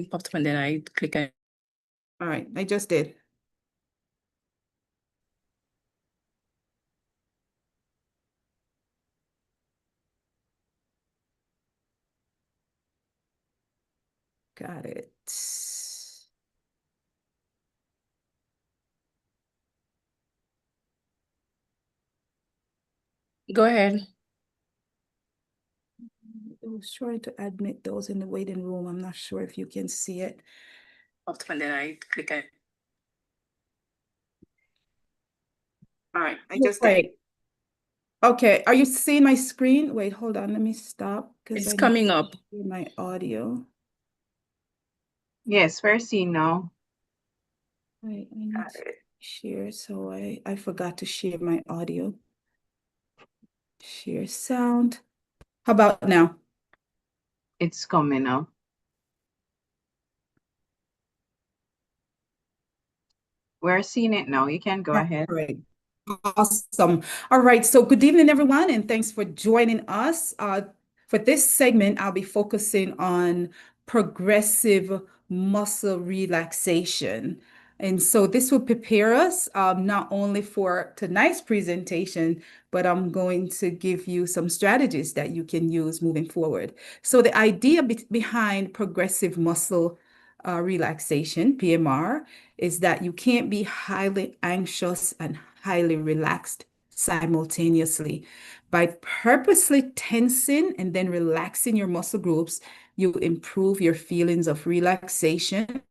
popped up and then I click on. All right, I just did. Got it. Go ahead. I was trying to admit those in the waiting room. I'm not sure if you can see it. Popped up and then I click on. All right, I just did. Right. Okay, are you seeing my screen? Wait, hold on. Let me stop because It's I need coming to up. hear my audio. Yes, we're seeing now. Wait, I need to share, so I forgot to share my audio. Share sound. How about now? It's coming now. We're seeing it now. You can go ahead. All right. Awesome. All right. So good evening, everyone, and thanks for joining us. For this segment, I'll be focusing on progressive muscle relaxation. And so this will prepare us not only for tonight's presentation, but I'm going to give you some strategies that you can use moving forward. So the idea behind progressive muscle relaxation, PMR, is that you can't be highly anxious and highly relaxed simultaneously. By purposely tensing and then relaxing your muscle groups, you improve your feelings of relaxation,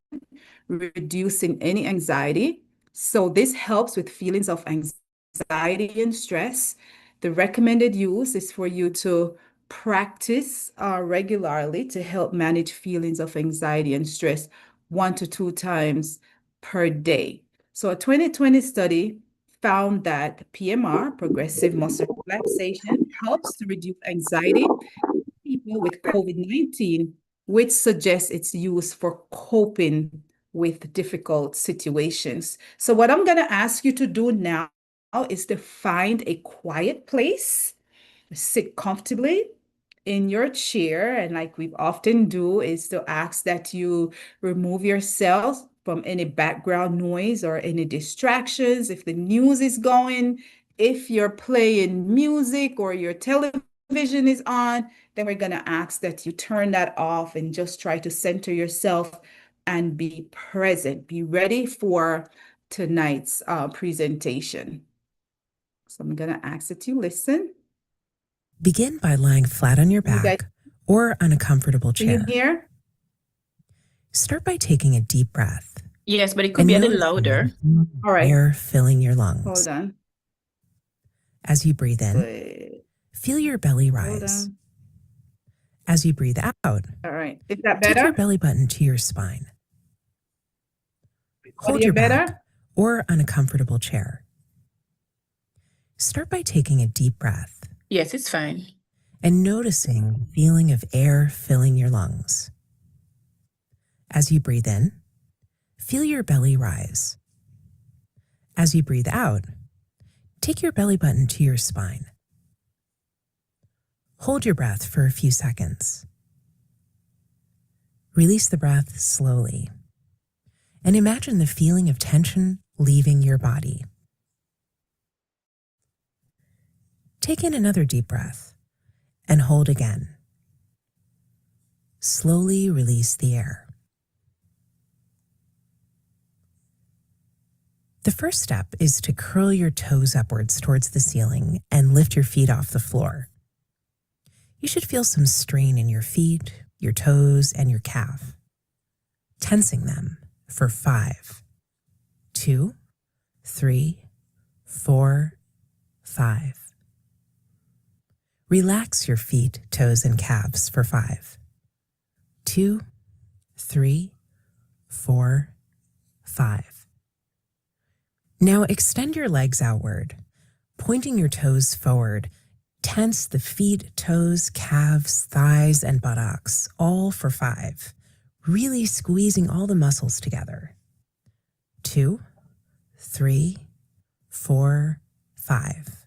reducing any anxiety. So this helps with feelings of anxiety and stress. The recommended use is for you to practice regularly to help manage feelings of anxiety and stress 1 to 2 times per day. So a 2020 study found that PMR, progressive muscle relaxation, helps to reduce anxiety in people with COVID-19, which suggests its use for coping with difficult situations. So what I'm going to ask you to do now is to find a quiet place, sit comfortably in your chair, and like we often do, is to ask that you remove yourself from any background noise or any distractions. If the news is going, if you're playing music or your television is on, then we're going to ask that you turn that off and just try to center yourself and be present. Be ready for tonight's presentation. So I'm going to ask that you listen. Begin by lying flat on your back or on a comfortable chair. Can you hear? Start by taking a deep breath. Yes, but it could be a little louder. All right. Air filling your lungs. Hold on. As you breathe in, Wait. feel your belly Hold rise. on. As you breathe out, All right. Is that take your better? belly button to your spine. Hold Audio your back better? or on a comfortable chair. Start by taking a deep breath Yes, it's fine. and noticing the feeling of air filling your lungs. As you breathe in, feel your belly rise. As you breathe out, take your belly button to your spine. Hold your breath for a few seconds. Release the breath slowly and imagine the feeling of tension leaving your body. Take in another deep breath and hold again. Slowly release the air. The first step is to curl your toes upwards towards the ceiling and lift your feet off the floor. You should feel some strain in your feet, your toes, and your calf. Tensing them for 5, 2, 3, 4, 5. Relax your feet, toes, and calves for 5, 2, 3, 4, 5. Now extend your legs outward, pointing your toes forward. Tense the feet, toes, calves, thighs, and buttocks, all for 5, really squeezing all the muscles together. 2, 3, 4, 5.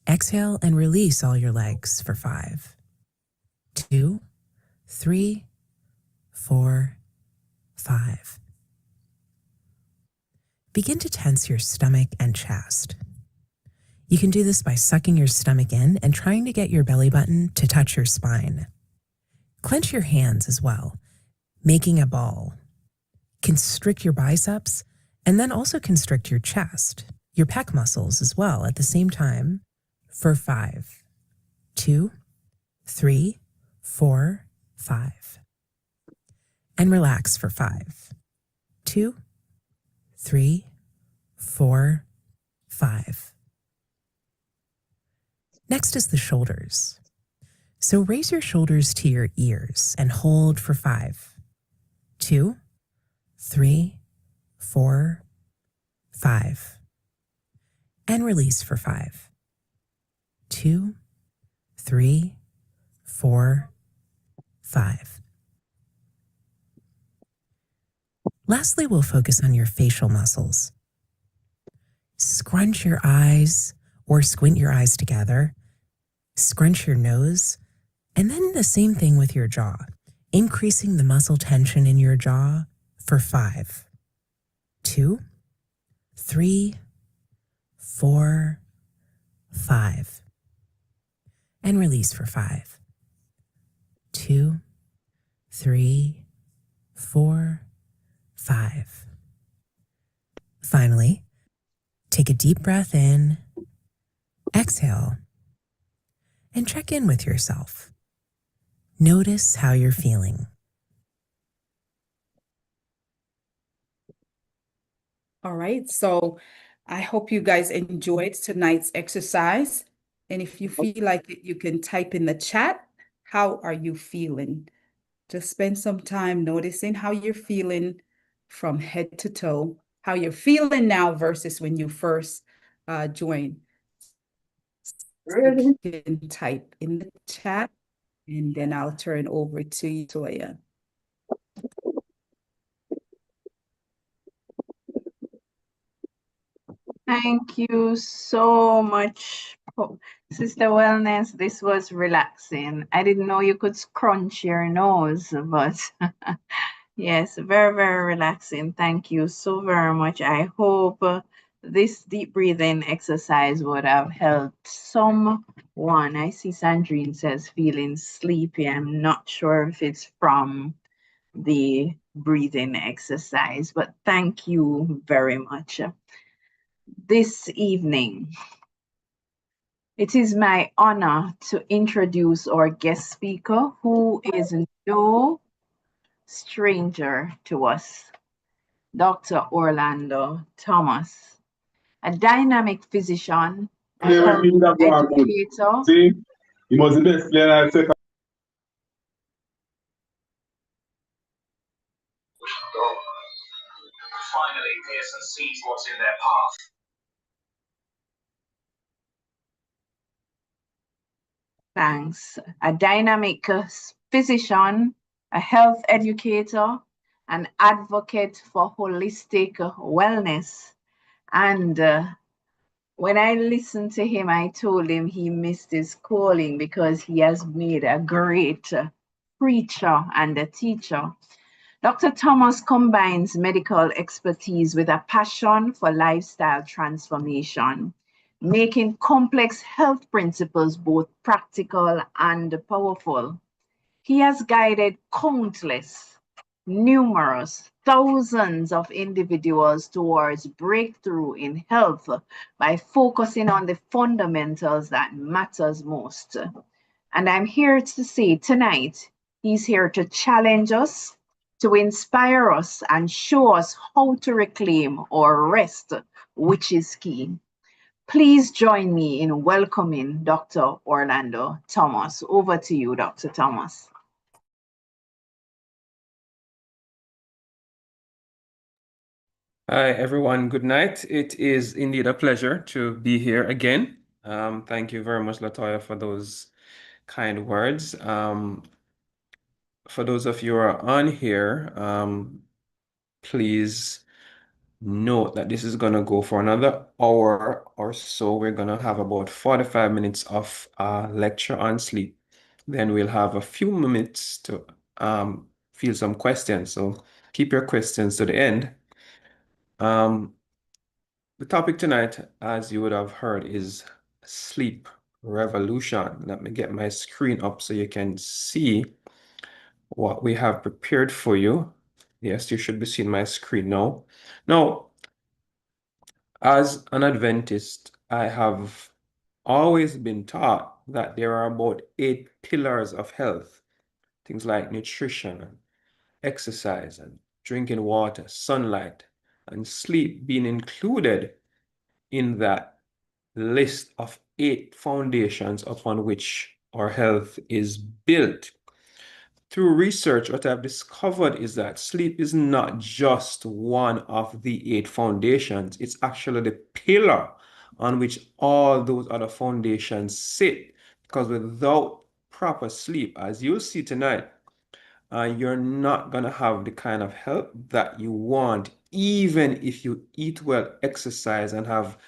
Exhale and release all your legs for 5, 2, 3, 4, 5. Begin to tense your stomach and chest. You can do this by sucking your stomach in and trying to get your belly button to touch your spine. Clench your hands as well, making a ball. Constrict your biceps, and then also constrict your chest, your pec muscles as well at the same time for 5, 2, 3, 4, 5. And relax for 5, 2, 3, 4, 5. Next is the shoulders. So raise your shoulders to your ears and hold for 5, 2, 3, 4, 5. And release for 5, 2, 3, 4, 5. Lastly, we'll focus on your facial muscles. Scrunch your eyes or squint your eyes together. Scrunch your nose, and then the same thing with your jaw, increasing the muscle tension in your jaw for 5, 2, 3, 4, 5. And release for 5, 2, 3, 4, 5. Finally, take a deep breath in, exhale, and check in with yourself. Notice how you're feeling. All right, so I hope you guys enjoyed tonight's exercise. And if you feel like it, you can type in the chat, how are you feeling? Just spend some time noticing how you're feeling from head to toe, how you're feeling now versus when you first joined. You can type in the chat, and then I'll turn over to you, Toya. Thank you so much, Sister Wellness. This was relaxing. I didn't know you could scrunch your nose, but yes, very, very relaxing. Thank you so very much. I hope this deep breathing exercise would have helped someone. I see Sandrine says feeling sleepy. I'm not sure if it's from the breathing exercise, but thank you very much. This evening, it is my honor to introduce our guest speaker, who is no stranger to us, Dr. Orlando Thomas, a dynamic physician, a health educator. See, he was the best player I've taken. Finally, Pearson sees what's in their path. Thanks. A dynamic physician, a health educator, an advocate for holistic wellness. And when I listened to him, I told him he missed his calling because he has made a great preacher and a teacher. Dr. Thomas combines medical expertise with a passion for lifestyle transformation, making complex health principles both practical and powerful. He has guided numerous, thousands of individuals towards breakthrough in health by focusing on the fundamentals that matters most. And I'm here to say tonight, he's here to challenge us, to inspire us and show us how to reclaim our rest, which is key. Please join me in welcoming Dr. Orlando Thomas. Over to you, Dr. Thomas. Hi, everyone. Good night. It is indeed a pleasure to be here again. Thank you very much, Latoya, for those kind words. For those of you who are on here, please note that this is going to go for another hour or so. We're going to have about 45 minutes of lecture on sleep. Then we'll have a few minutes field some questions. So keep your questions to the end. The topic tonight, as you would have heard, is sleep revolution. Let me get my screen up so you can see what we have prepared for you. Yes, you should be seeing my screen now. Now, as an Adventist, I have always been taught that there are about 8 pillars of health, things like nutrition and exercise and drinking water, sunlight, and sleep being included in that list of 8 foundations upon which our health is built. Through research, what I've discovered is that sleep is not just one of the 8 foundations, it's actually the pillar on which all those other foundations sit. Because without proper sleep, as you'll see tonight, you're not going to have the kind of health that you want, even if you eat well, exercise, and have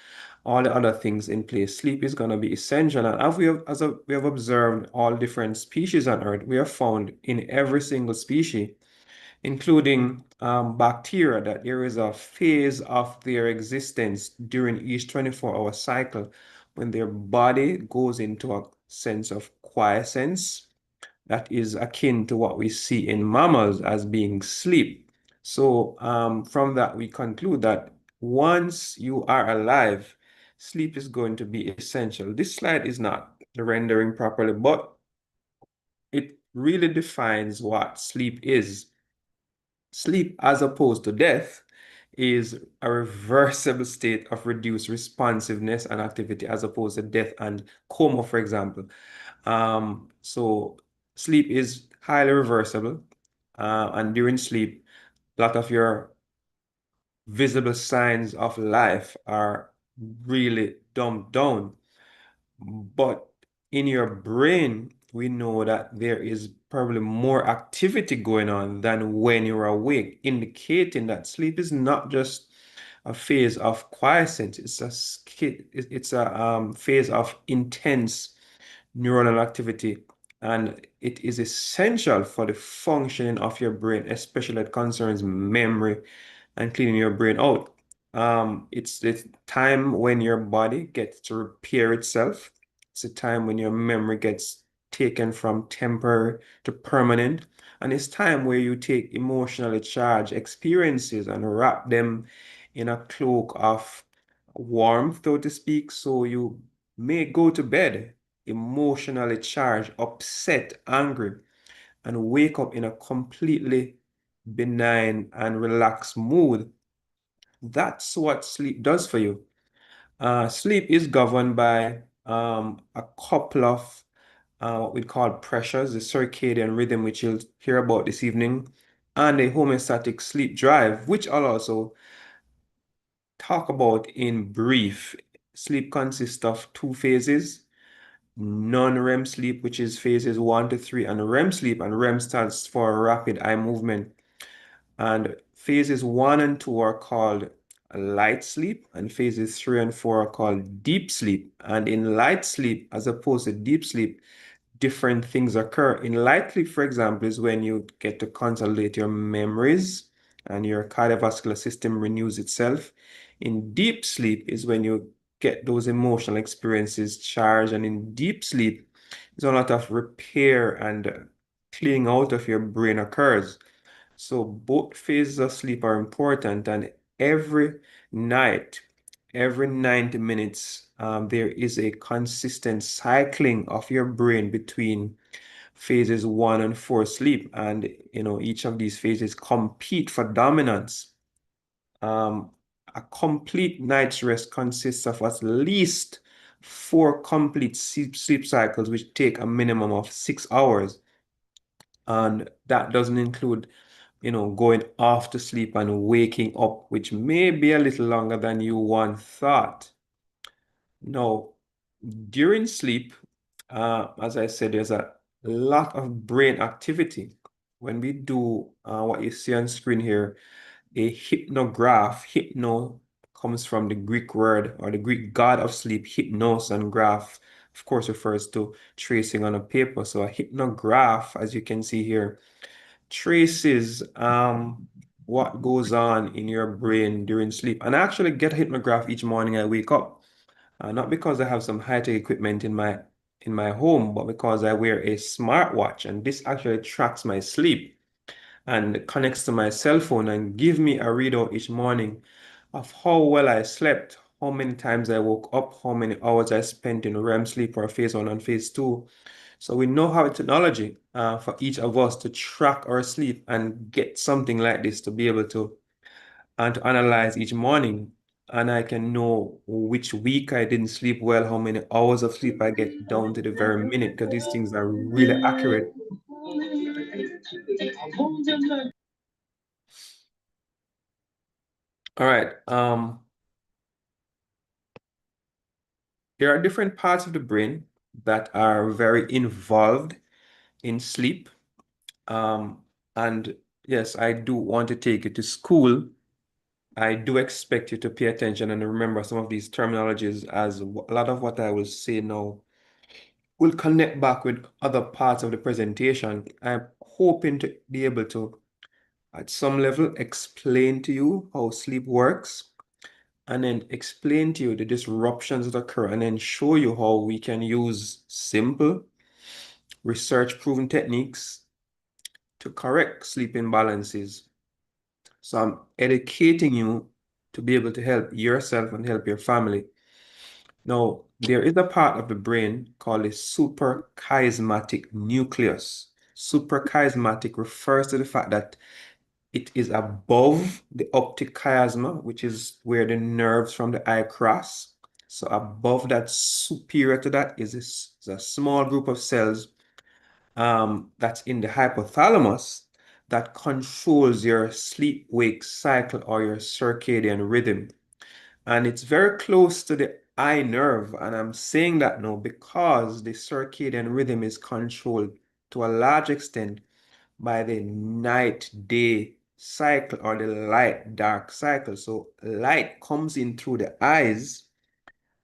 all the other things in place. Sleep is going to be essential. And as we have observed all different species on Earth, we are found in every single species, including bacteria, that there is a phase of their existence during each 24-hour cycle when their body goes into a sense of quiescence that is akin to what we see in mammals as being sleep. So from that, we conclude that once you are alive, sleep is going to be essential. This slide is not rendering properly, but it really defines what sleep is. Sleep, as opposed to death, is a reversible state of reduced responsiveness and activity, as opposed to death and coma, for example. So sleep is highly reversible, and during sleep, a lot of your visible signs of life are really dumbed down. But in your brain, we know that there is probably more activity going on than when you're awake, indicating that sleep is not just a phase of quiescence, it's a phase of intense neuronal activity, and it is essential for the functioning of your brain, especially that concerns memory and cleaning your brain out. It's the time when your body gets to repair itself. It's a time when your memory gets taken from temporary to permanent. And it's time where you take emotionally charged experiences and wrap them in a cloak of warmth, so to speak. So you may go to bed emotionally charged, upset, angry, and wake up in a completely benign and relaxed mood. That's what sleep does for you. Sleep is governed by a couple of what we call pressures, the circadian rhythm, which you'll hear about this evening, and a homeostatic sleep drive, which I'll also talk about in brief. Sleep consists of 2 phases: non-REM sleep, which is phases 1 to 3, and REM sleep, and REM stands for rapid eye movement. And phases 1 and 2 are called light sleep, and phases 3 and 4 are called deep sleep. And in light sleep, as opposed to deep sleep, different things occur. In light sleep, for example, is when you get to consolidate your memories and your cardiovascular system renews itself. In deep sleep is when you get those emotional experiences charged, and in deep sleep is a lot of repair and cleaning out of your brain occurs. So both phases of sleep are important, and every night, every 90 minutes, there is a consistent cycling of your brain between phases 1 and 4 sleep, and each of these phases compete for dominance. A complete night's rest consists of at least 4 complete sleep cycles, which take a minimum of 6 hours. And that doesn't include, going off to sleep and waking up, which may be a little longer than you once thought. Now, during sleep, as I said, there's a lot of brain activity. When we do what you see on screen here, a hypnograph. Hypno comes from the Greek word, or the Greek god of sleep, hypnos, and graph, of course, refers to tracing on a paper. So a hypnograph, as you can see here, traces what goes on in your brain during sleep. And I actually get a hypnograph each morning I wake up. Not because I have some high-tech equipment in my home, but because I wear a smartwatch, and this actually tracks my sleep and connects to my cell phone and give me a readout each morning of how well I slept, how many times I woke up, how many hours I spent in REM sleep or phase 1 and phase 2. So we know how technology for each of us to track our sleep and get something like this to be able to analyze each morning. And I can know which week I didn't sleep well, how many hours of sleep I get down to the very minute, because these things are really accurate. All right. There are different parts of the brain that are very involved in sleep. And yes, I do want to take you to school. I do expect you to pay attention and remember some of these terminologies, as a lot of what I will say now will connect back with other parts of the presentation. I'm hoping to be able to, at some level, explain to you how sleep works, and then explain to you the disruptions that occur, and then show you how we can use simple, research-proven techniques to correct sleep imbalances. So I'm educating you to be able to help yourself and help your family. Now, there is a part of the brain called the suprachiasmatic nucleus. Suprachiasmatic refers to the fact that it is above the optic chiasma, which is where the nerves from the eye cross. So above that, superior to that, is a small group of cells that's in the hypothalamus that controls your sleep-wake cycle or your circadian rhythm. And it's very close to the eye nerve. And I'm saying that now because the circadian rhythm is controlled to a large extent by the night-day cycle or the light-dark cycle. So light comes in through the eyes,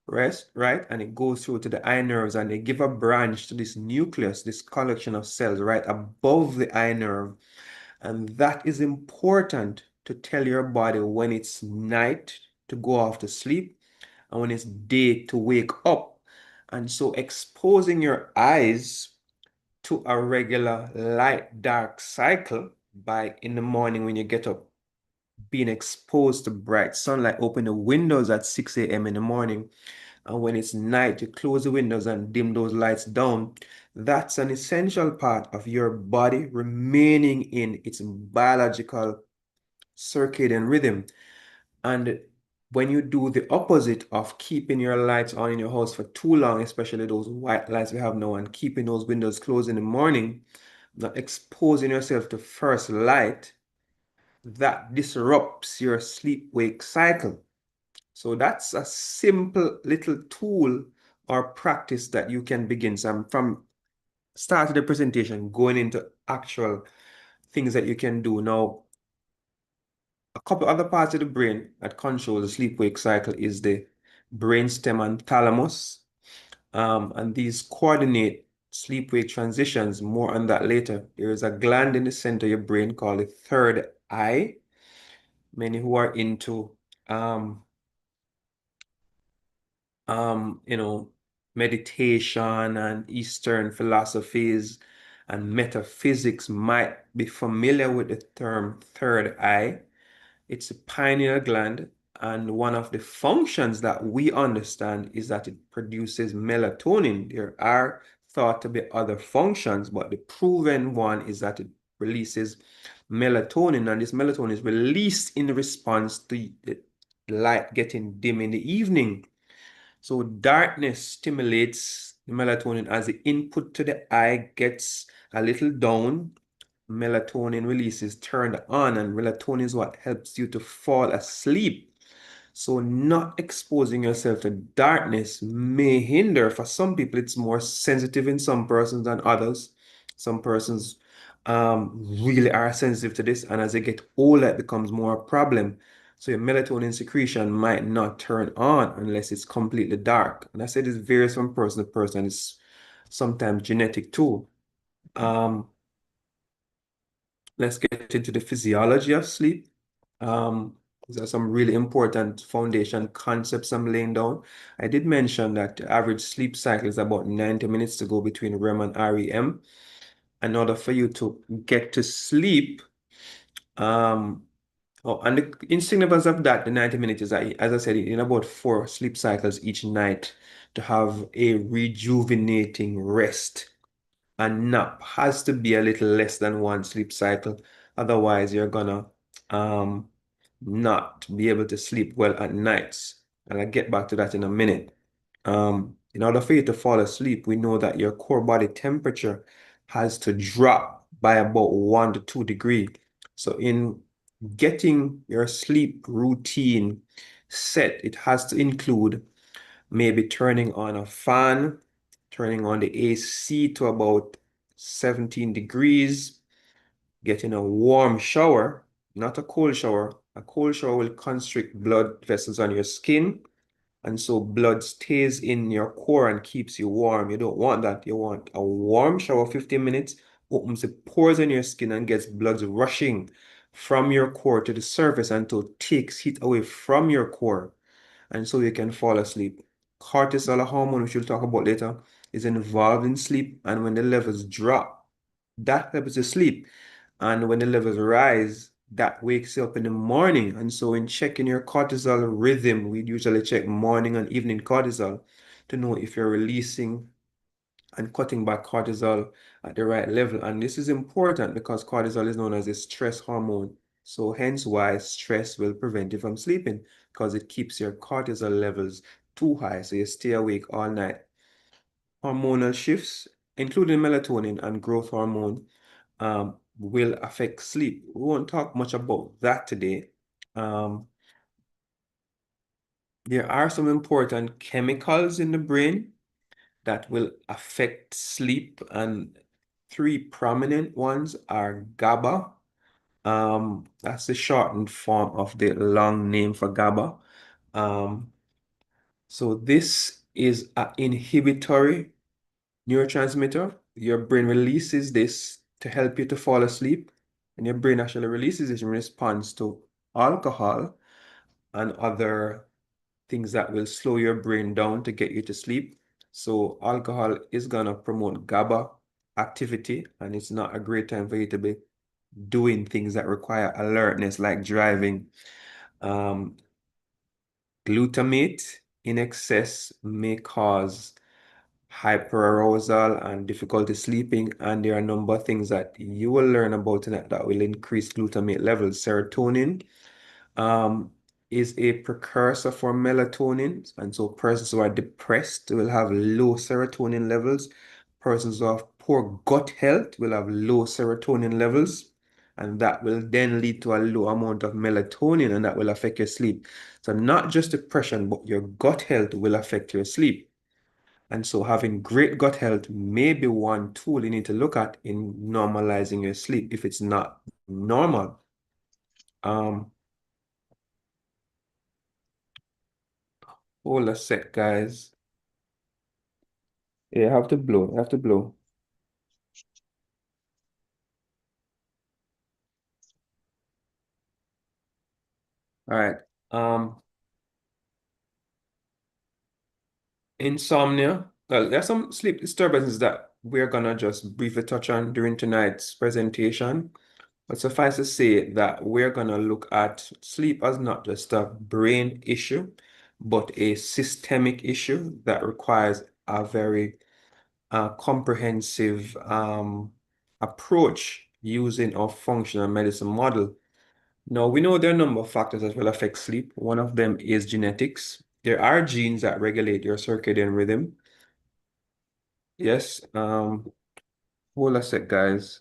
right? And it goes through to the eye nerves, and they give a branch to this nucleus, this collection of cells right above the eye nerve. And that is important to tell your body when it's night to go off to sleep and when it's day to wake up. And so exposing your eyes to a regular light-dark cycle by in the morning when you get up, being exposed to bright sunlight, open the windows at 6 a.m. in the morning, and when it's night, you close the windows and dim those lights down. That's an essential part of your body remaining in its biological circadian rhythm. And when you do the opposite of keeping your lights on in your house for too long, especially those white lights we have now, and keeping those windows closed in the morning, not exposing yourself to first light, that disrupts your sleep-wake cycle. So that's a simple little tool or practice that you can begin. So I'm from start of the presentation going into actual things that you can do. Now, a couple other parts of the brain that control the sleep-wake cycle is the brainstem and thalamus. And these coordinate sleep-wake transitions. More on that later. There is a gland in the center of your brain called the third eye. Many who are into meditation and Eastern philosophies and metaphysics might be familiar with the term third eye. It's a pineal gland, and one of the functions that we understand is that it produces melatonin. There are thought to be other functions, but the proven one is that it releases melatonin, and this melatonin is released in response to the light getting dim in the evening. So darkness stimulates the melatonin. As the input to the eye gets a little down, melatonin release is turned on, and melatonin is what helps you to fall asleep. So not exposing yourself to darkness may hinder. For some people, it's more sensitive in some persons than others. Some persons really are sensitive to this, and as they get older, it becomes more a problem. So your melatonin secretion might not turn on unless it's completely dark. And I said this varies from person to person. It's sometimes genetic too. Now, let's get into the physiology of sleep. These are some really important foundation concepts I'm laying down. I did mention that the average sleep cycle is about 90 minutes to go between REM and REM. In order for you to get to sleep, and the insignificance of that, the 90 minutes is that, as I said, in about 4 sleep cycles each night to have a rejuvenating rest. A nap has to be a little less than 1 sleep cycle. Otherwise, you're gonna not be able to sleep well at nights. And I'll get back to that in a minute. In order for you to fall asleep, we know that your core body temperature has to drop by about 1 to 2 degrees. So in getting your sleep routine set, it has to include maybe turning on a fan, turning on the AC to about 17 degrees, getting a warm shower, not a cold shower. A cold shower will constrict blood vessels on your skin, and so blood stays in your core and keeps you warm. You don't want that. You want a warm shower, 15 minutes, opens the pores in your skin and gets blood rushing from your core to the surface until it takes heat away from your core, and so you can fall asleep. Cortisol, a hormone, which we'll talk about later, is involved in sleep, and when the levels drop, that helps you sleep. And when the levels rise, that wakes you up in the morning. And so in checking your cortisol rhythm, we usually check morning and evening cortisol to know if you're releasing and cutting back cortisol at the right level. And this is important because cortisol is known as a stress hormone. So hence why stress will prevent you from sleeping, because it keeps your cortisol levels too high, so you stay awake all night. Hormonal shifts, including melatonin and growth hormone, will affect sleep. We won't talk much about that today. There are some important chemicals in the brain that will affect sleep, and 3 prominent ones are GABA. That's the shortened form of the long name for GABA. So this is an inhibitory neurotransmitter. Your brain releases this to help you to fall asleep, and your brain actually releases this in response to alcohol and other things that will slow your brain down to get you to sleep. So alcohol is gonna promote GABA activity, and it's not a great time for you to be doing things that require alertness, like driving. Glutamate in excess may cause hyperarousal and difficulty sleeping, and there are a number of things that you will learn about tonight that will increase glutamate levels. Serotonin is a precursor for melatonin, and so persons who are depressed will have low serotonin levels. Persons who have poor gut health will have low serotonin levels, and that will then lead to a low amount of melatonin, and that will affect your sleep. So not just depression, but your gut health will affect your sleep. And so having great gut health may be one tool you need to look at in normalizing your sleep if it's not normal. Hold a sec, guys. Yeah, I have to blow. I have to blow. All right. Insomnia. Well, there's some sleep disturbances that we're gonna just briefly touch on during tonight's presentation. But suffice to say that we're gonna look at sleep as not just a brain issue, but a systemic issue that requires a very comprehensive approach using our functional medicine model. Now, we know there are a number of factors that will affect sleep. One of them is genetics. There are genes that regulate your circadian rhythm. Yes, hold a sec, guys.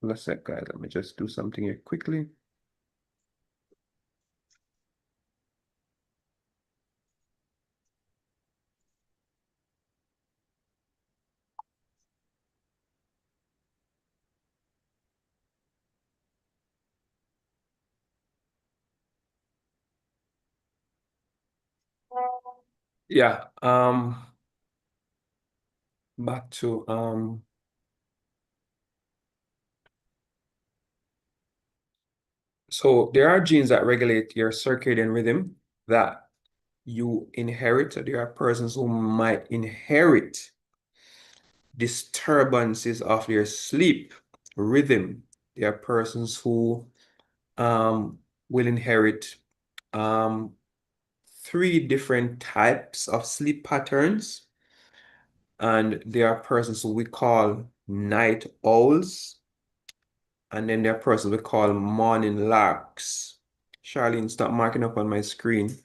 Hold a sec, guys. Let me just do something here quickly. Yeah, back to So there are genes that regulate your circadian rhythm that you inherit. So there are persons who might inherit disturbances of their sleep rhythm. There are persons who will inherit 3 different types of sleep patterns. And there are persons who we call night owls. And then there are persons we call morning larks. Charlene, stop marking up on my screen.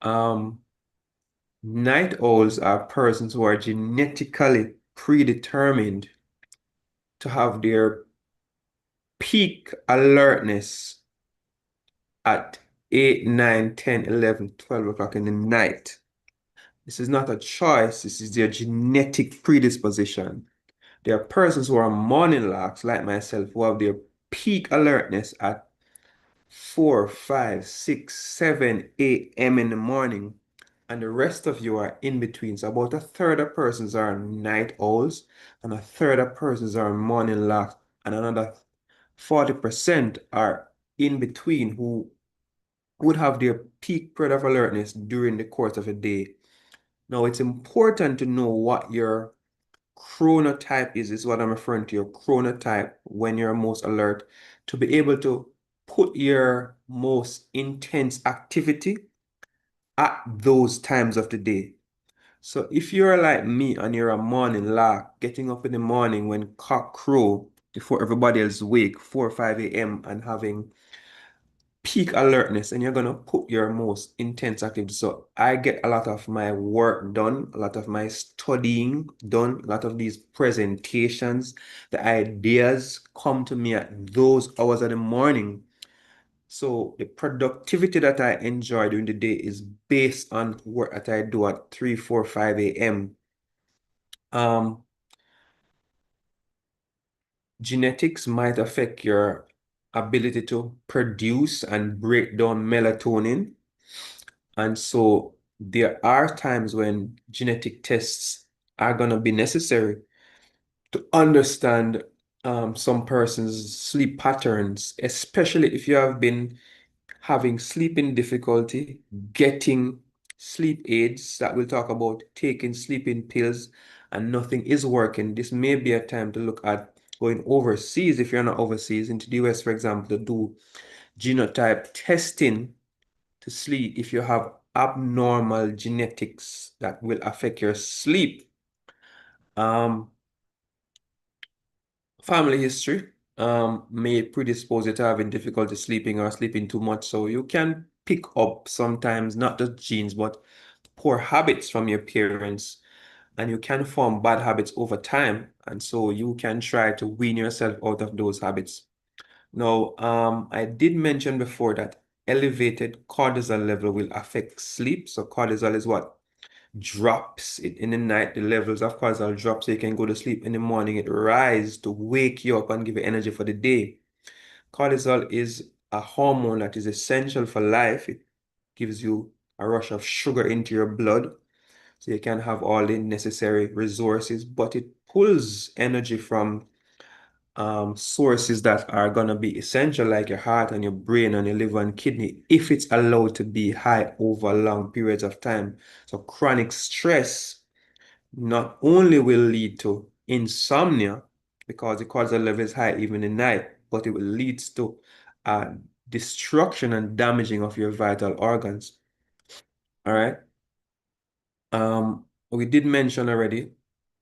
Night owls are persons who are genetically predetermined to have their peak alertness at 8, 9, 10, 11, 12 o'clock in the night. This is not a choice, this is their genetic predisposition. There are persons who are morning larks, like myself, who have their peak alertness at 4, 5, 6, 7 a.m. in the morning, and the rest of you are in between. So about a third of persons are night owls, and a third of persons are morning larks, and another 40% are in between who would have their peak period of alertness during the course of a day. Now, it's important to know what your chronotype is what I'm referring to, your chronotype, when you're most alert, to be able to put your most intense activity at those times of the day. So if you're like me and you're a morning lark, getting up in the morning when cock crow before everybody else wake, 4 or 5 a.m. and having peak alertness, and you're gonna put your most intense activity. So I get a lot of my work done, a lot of my studying done, a lot of these presentations, the ideas come to me at those hours of the morning. So the productivity that I enjoy during the day is based on work that I do at 3, 4, 5 a.m. Genetics might affect your ability to produce and break down melatonin. And so there are times when genetic tests are going to be necessary to understand some person's sleep patterns, especially if you have been having sleeping difficulty, getting sleep aids that we'll talk about, taking sleeping pills, and nothing is working. This may be a time to look at going overseas, if you're not overseas, into the US, for example, to do genotype testing to sleep if you have abnormal genetics that will affect your sleep. Family history may predispose you to having difficulty sleeping or sleeping too much. So you can pick up sometimes not just genes, but poor habits from your parents, and you can form bad habits over time. And so you can try to wean yourself out of those habits. Now, I did mention before that elevated cortisol level will affect sleep. So cortisol is what drops in the night. The levels of cortisol drop so you can go to sleep. In the morning, it rises to wake you up and give you energy for the day. Cortisol is a hormone that is essential for life. It gives you a rush of sugar into your blood so you can have all the necessary resources, but it pulls energy from sources that are going to be essential, like your heart and your brain and your liver and kidney, if it's allowed to be high over long periods of time. So chronic stress not only will lead to insomnia because the cortisol level is high even in the night, but it will lead to destruction and damaging of your vital organs. All right. We did mention already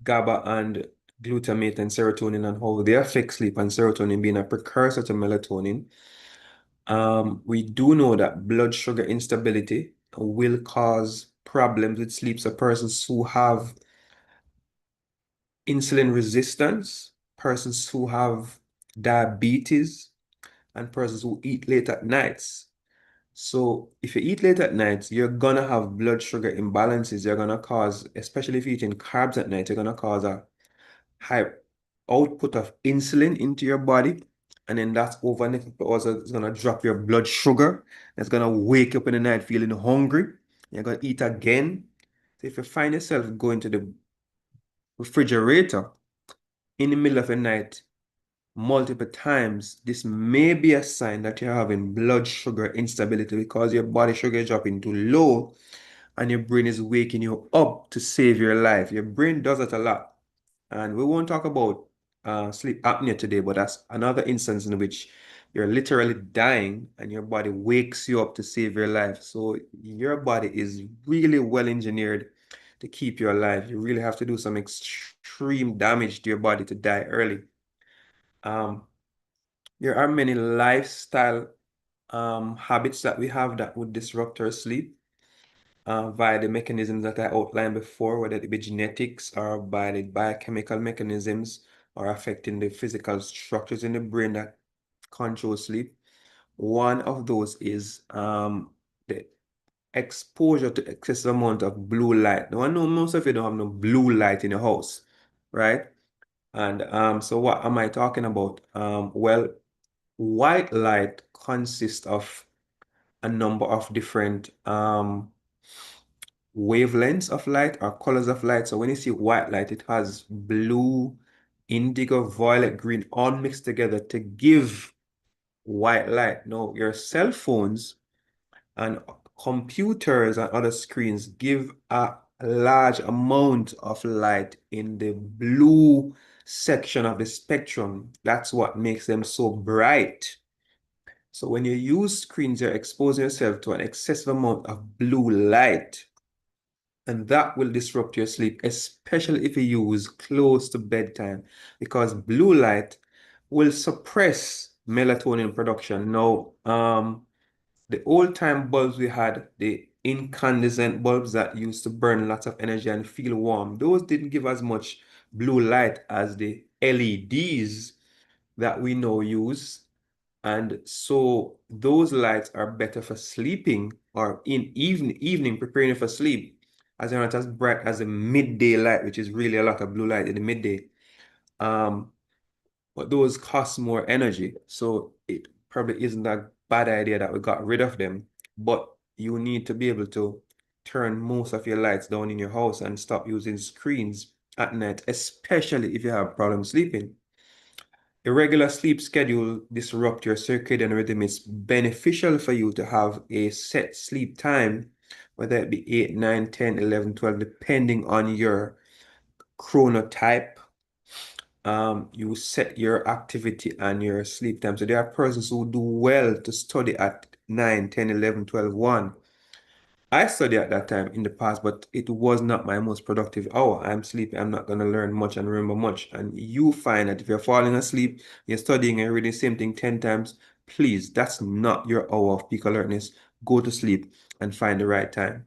GABA and glutamate and serotonin and how they affect sleep, and serotonin being a precursor to melatonin. We do know that blood sugar instability will cause problems with sleep. So persons who have insulin resistance, persons who have diabetes, and persons who eat late at nights. So if you eat late at night, you're gonna have blood sugar imbalances. You're gonna cause, especially if you're eating carbs at night, you're gonna cause a high output of insulin into your body. And then that's also it's gonna drop your blood sugar. It's gonna wake up in the night feeling hungry. You're gonna eat again. So if you find yourself going to the refrigerator in the middle of the night multiple times, this may be a sign that you're having blood sugar instability because your body sugar is dropping too low and your brain is waking you up to save your life. Your brain does it a lot. And we won't talk about sleep apnea today, but that's another instance in which you're literally dying and your body wakes you up to save your life. So your body is really well engineered to keep you alive. You really have to do some extreme damage to your body to die early. There are many lifestyle habits that we have that would disrupt our sleep via the mechanisms that I outlined before, whether it be genetics or by the biochemical mechanisms or affecting the physical structures in the brain that control sleep. One of those is the exposure to excessive amount of blue light. Now I know most of you don't have no blue light in your house, right? And so what am I talking about? Well, white light consists of a number of different wavelengths of light or colors of light. So when you see white light, it has blue, indigo, violet, green, all mixed together to give white light. Now, your cell phones and computers and other screens give a large amount of light in the blue section of the spectrum. That's what makes them so bright. So when you use screens, you're exposing yourself to an excessive amount of blue light, and that will disrupt your sleep, especially if you use close to bedtime, because blue light will suppress melatonin production. Now, the old-time bulbs we had, the incandescent bulbs that used to burn lots of energy and feel warm, those didn't give as much blue light as the LEDs that we now use. And so those lights are better for sleeping or in evening preparing you for sleep, as they're not as bright as the midday light, which is really a lot of blue light in the midday. But those cost more energy. So it probably isn't a bad idea that we got rid of them. But you need to be able to turn most of your lights down in your house and stop using screens at night, especially if you have problems sleeping. Irregular sleep schedule disrupt your circadian rhythm. It's beneficial for you to have a set sleep time, whether it be 8, 9, 10, 11, 12, depending on your chronotype. You set your activity and your sleep time. So there are persons who do well to study at 9, 10, 11, 12, 1. I studied at that time in the past, but it was not my most productive hour. I'm sleepy. I'm not going to learn much and remember much. And you find that if you're falling asleep, you're studying and reading the same thing 10 times, please, that's not your hour of peak alertness. Go to sleep and find the right time.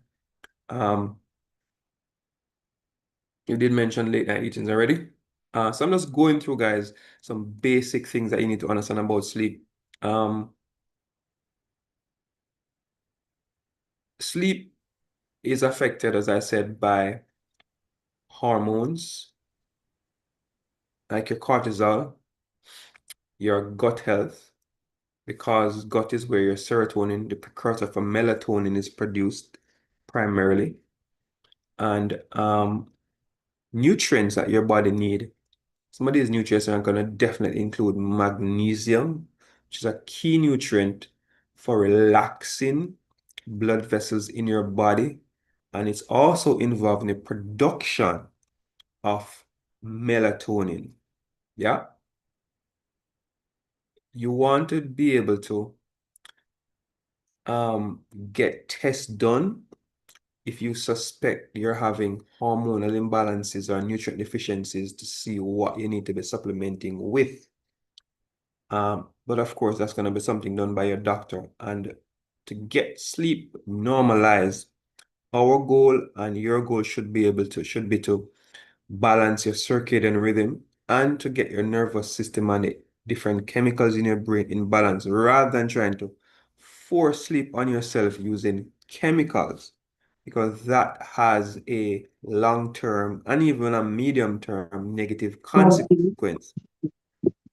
You did mention late night eatings already. So I'm just going through, guys, some basic things that you need to understand about sleep. Sleep is affected, as I said, by hormones like your cortisol, your gut health, because gut is where your serotonin, the precursor for melatonin, is produced primarily, and nutrients that your body need. Some of these nutrients are going to definitely include magnesium, which is a key nutrient for relaxing blood vessels in your body, and it's also involved in the production of melatonin. Yeah. You want to be able to get tests done if you suspect you're having hormonal imbalances or nutrient deficiencies to see what you need to be supplementing with. But of course, that's going to be something done by your doctor. And to get sleep normalized, our goal and your goal should be to balance your circadian rhythm and to get your nervous system and the different chemicals in your brain in balance, rather than trying to force sleep on yourself using chemicals, because that has a long-term and even a medium-term negative consequence.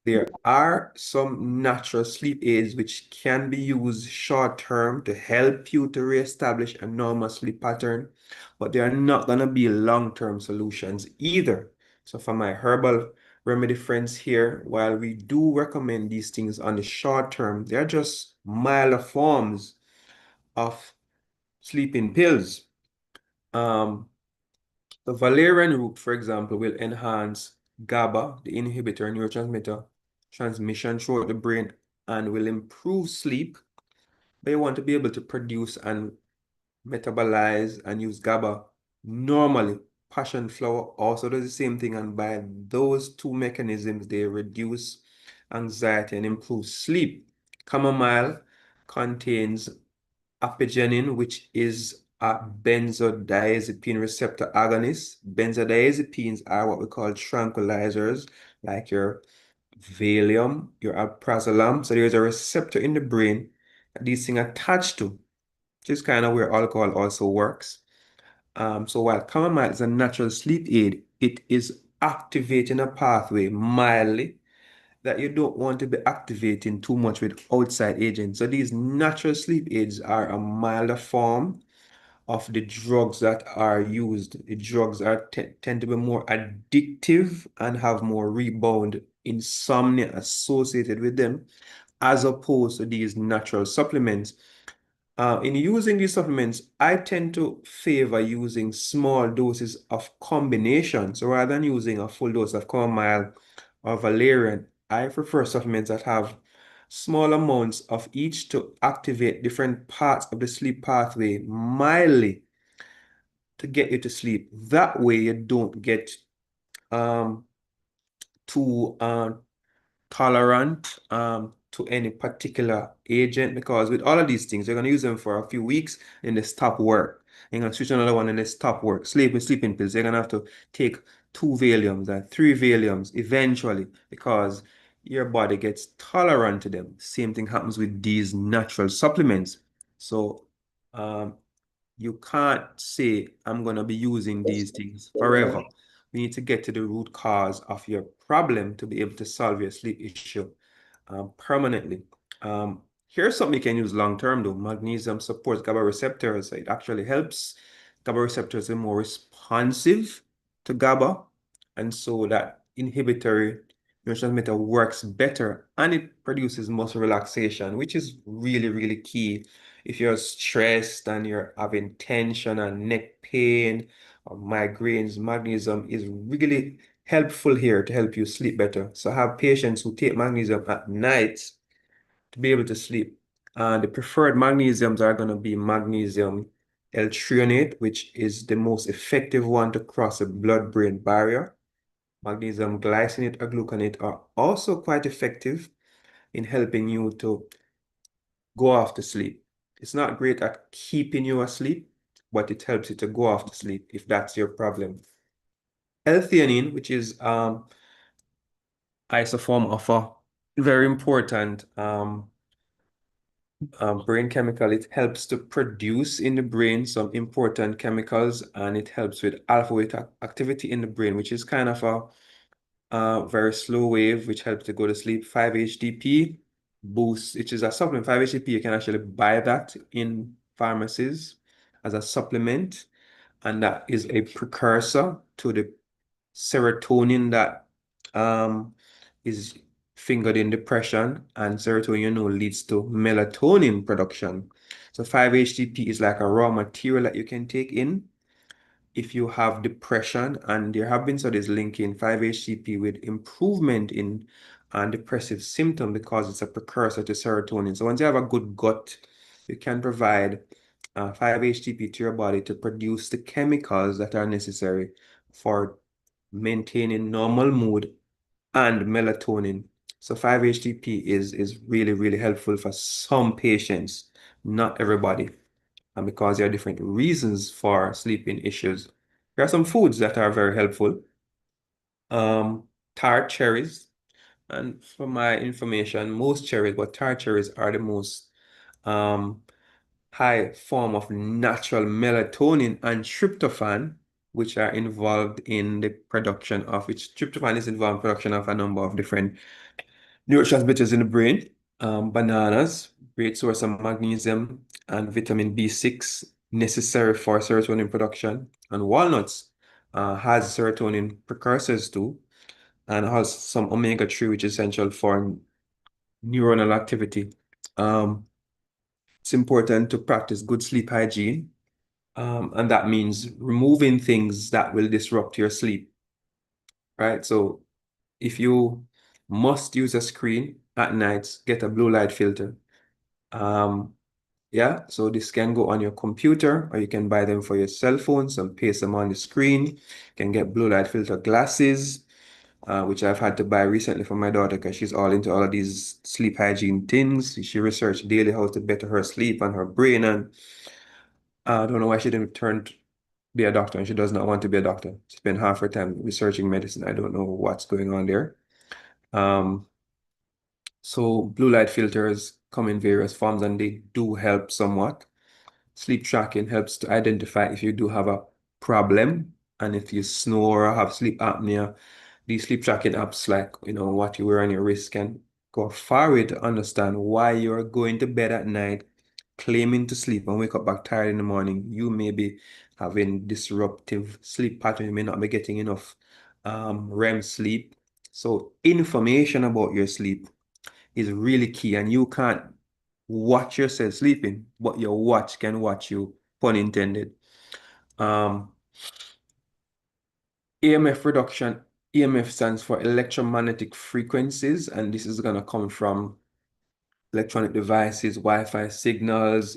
There are some natural sleep aids which can be used short-term to help you to reestablish a normal sleep pattern, but they are not going to be long-term solutions either. So for my herbal remedy friends here, while we do recommend these things on the short term, they're just milder forms of sleeping pills. The valerian root, for example, will enhance GABA, the inhibitor neurotransmitter transmission throughout the brain, and will improve sleep. But you want to be able to produce and metabolize and use GABA normally. Passion flower also does the same thing, and by those two mechanisms, they reduce anxiety and improve sleep. Chamomile contains apigenin, which is a benzodiazepine receptor agonist. Benzodiazepines are what we call tranquilizers, like your Valium, your alprazolam. So there's a receptor in the brain that these things attached to, which is kind of where alcohol also works. So while chamomile is a natural sleep aid, it is activating a pathway mildly that you don't want to be activating too much with outside agents. So these natural sleep aids are a milder form of the drugs that are used. The drugs are tend to be more addictive and have more rebound insomnia associated with them, as opposed to these natural supplements. In using these supplements, I tend to favor using small doses of combination. So rather than using a full dose of chamomile or valerian, I prefer supplements that have small amounts of each to activate different parts of the sleep pathway mildly to get you to sleep. That way you don't get too tolerant to any particular agent, because with all of these things, you're going to use them for a few weeks and they stop work. You're going to switch another one and they stop work. Sleeping pills, you're going to have to take 2 Valiums and 3 Valiums eventually because your body gets tolerant to them. Same thing happens with these natural supplements. So you can't say, I'm going to be using these things forever. We need to get to the root cause of your problem to be able to solve your sleep issue permanently. Here's something you can use long term though. Magnesium supports GABA receptors. It actually helps GABA receptors be more responsive to GABA. And so that inhibitory neurotransmitter works better and it produces muscle relaxation, which is really, really key. If you're stressed and you're having tension and neck pain or migraines, magnesium is really helpful here to help you sleep better. So I have patients who take magnesium at night to be able to sleep. The preferred magnesiums are going to be magnesium L-threonate, which is the most effective one to cross the blood-brain barrier. Magnesium glycinate or gluconate are also quite effective in helping you to go off to sleep. It's not great at keeping you asleep, but it helps you to go off to sleep if that's your problem. L-theanine, which is isoform of a very important brain chemical. It helps to produce in the brain some important chemicals, and it helps with alpha wave activity in the brain, which is kind of a very slow wave, which helps to go to sleep. 5-HTP boost, which is a supplement. 5-HTP, you can actually buy that in pharmacies as a supplement, and that is a precursor to the serotonin that is fingered in depression, and serotonin, leads to melatonin production. So 5-HTP is like a raw material that you can take in if you have depression, and there have been studies linking 5-HTP with improvement in depressive symptoms because it's a precursor to serotonin. So once you have a good gut, you can provide 5-HTP to your body to produce the chemicals that are necessary for maintaining normal mood and melatonin. So 5-HTP is really, really helpful for some patients, not everybody. And because there are different reasons for sleeping issues. There are some foods that are very helpful. Tart cherries. And for my information, most cherries, but tart cherries are the most high form of natural melatonin and tryptophan, which are involved in the production of, which tryptophan is involved in production of a number of different neurotransmitters in the brain. Bananas, great source of magnesium and vitamin B6 necessary for serotonin production. And walnuts has serotonin precursors too. and has some omega-3, which is essential for neuronal activity. It's important to practice good sleep hygiene, and that means removing things that will disrupt your sleep, right? So if you must use a screen at night, get a blue light filter. Yeah, so this can go on your computer, or you can buy them for your cell phones and paste them on the screen. You can get blue light filter glasses, which I've had to buy recently for my daughter because she's all into all of these sleep hygiene things. She researched daily how to better her sleep and her brain, and I don't know why she didn't turn to be a doctor, and she does not want to be a doctor. She spent half her time researching medicine. I don't know what's going on there. So blue light filters come in various forms, and they do help somewhat. Sleep tracking helps to identify if you do have a problem, and if you snore or have sleep apnea. These sleep tracking apps, like what you wear on your wrist, can go far way to understand why you're going to bed at night, claiming to sleep, and wake up back tired in the morning. You may be having disruptive sleep pattern. You may not be getting enough REM sleep. So information about your sleep is really key, and you can't watch yourself sleeping, but your watch can watch you, pun intended. EMF reduction. EMF stands for electromagnetic frequencies, and this is going to come from electronic devices, Wi-Fi signals,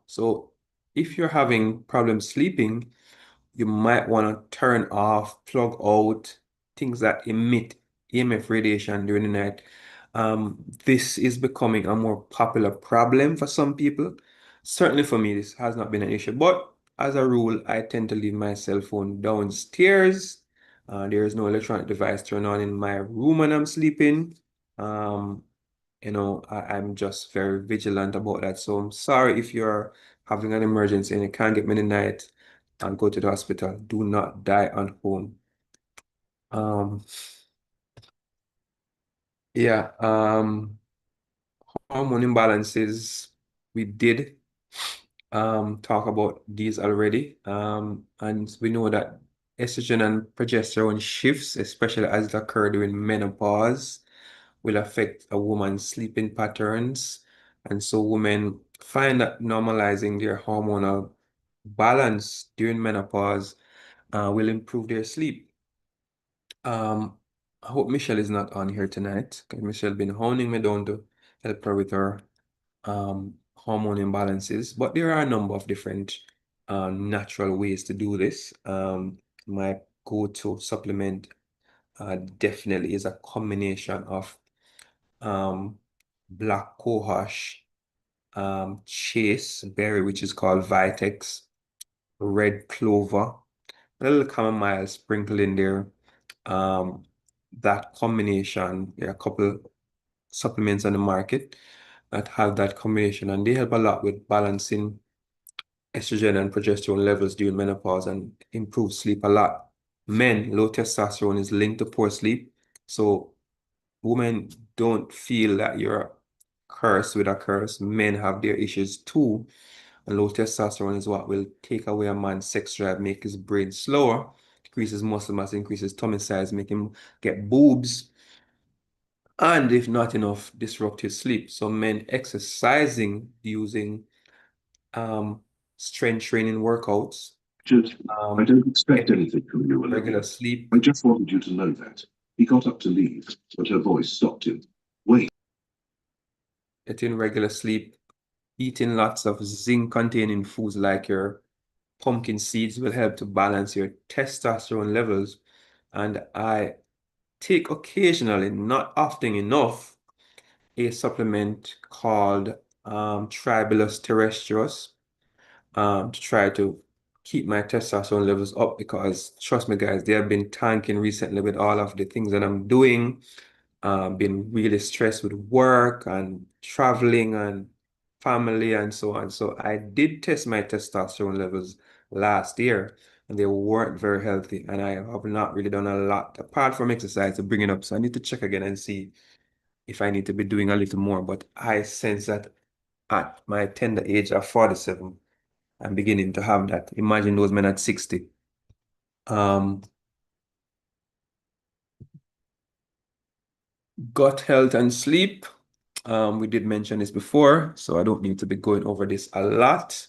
So if you're having problems sleeping, you might want to turn off, plug out things that emit EMF radiation during the night. This is becoming a more popular problem for some people. Certainly for me, this has not been an issue, but as a rule, I tend to leave my cell phone downstairs. There is no electronic device turned on in my room when I'm sleeping. I'm just very vigilant about that. So I'm sorry if you're having an emergency and you can't get me in the night and go to the hospital. Do not die at home. Yeah, hormone imbalances, we did talk about these already. And we know that estrogen and progesterone shifts, especially as it occur during menopause, will affect a woman's sleeping patterns. And so women find that normalizing their hormonal balance during menopause will improve their sleep. I hope Michelle is not on here tonight, because Michelle been hounding me down to help her with her hormone imbalances. But there are a number of different natural ways to do this. My go-to supplement definitely is a combination of black cohosh, chase berry, which is called Vitex, red clover, a little chamomile sprinkled in there. That combination, there are a couple supplements on the market that have that combination, and they help a lot with balancing estrogen and progesterone levels during menopause and improve sleep a lot. Men, low testosterone is linked to poor sleep. So women, don't feel that you're cursed with a curse. Men have their issues too. And low testosterone is what will take away a man's sex drive, make his brain slower, decreases muscle mass, increases tummy size, make him get boobs, and if not enough, disrupt his sleep. So men exercising using strength training workouts, I don't expect anything from you, Olivia. regular sleep, I just wanted you to know that. He got up to leave, but her voice stopped him. Wait. getting regular sleep, eating lots of zinc-containing foods like your pumpkin seeds will help to balance your testosterone levels. And I take occasionally, not often enough, a supplement called Tribulus terrestris to try to keep my testosterone levels up, because trust me guys, they have been tanking recently with all of the things that I'm doing. Been really stressed with work and traveling and family and so on. So I did test my testosterone levels last year, and they weren't very healthy, and I have not really done a lot apart from exercise to bring it up. So I need to check again and see if I need to be doing a little more. But I sense that at my tender age of 47, I'm beginning to have that. Imagine those men at 60. gut health and sleep. We did mention this before, so I don't need to be going over this a lot.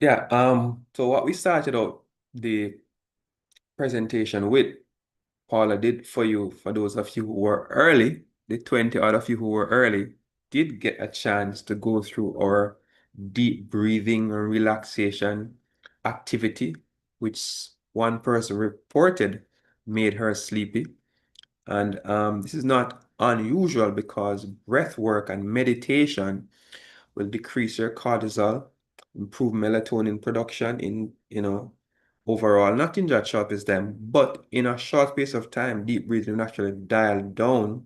Yeah, so what we started out the presentation with, Paula did for you, for those of you who were early, the 20 out of you who were early, did get a chance to go through our deep breathing and relaxation activity, which one person reported made her sleepy. And this is not unusual because breath work and meditation will decrease your cortisol, improve melatonin production in, overall, not in that short space of time, but in a short space of time, deep breathing will actually dial down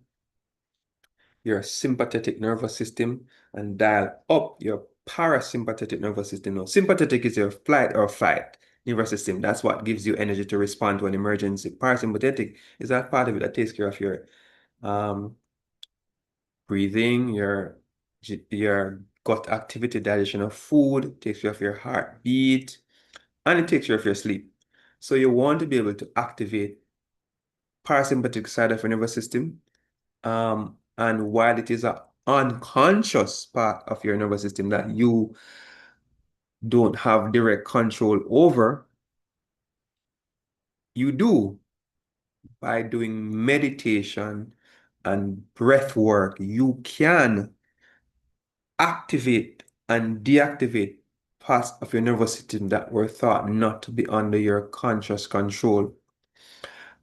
your sympathetic nervous system and dial up your parasympathetic nervous system. Now, sympathetic is your flight or fight nervous system. That's what gives you energy to respond to an emergency. Parasympathetic is that part of it that takes care of your breathing, your gut activity, digestion of food, takes care of your heartbeat, and it takes care of your sleep. So you want to be able to activate parasympathetic side of your nervous system. And while it is an unconscious part of your nervous system that you don't have direct control over, you do by doing meditation and breath work, you can activate and deactivate parts of your nervous system that were thought not to be under your conscious control.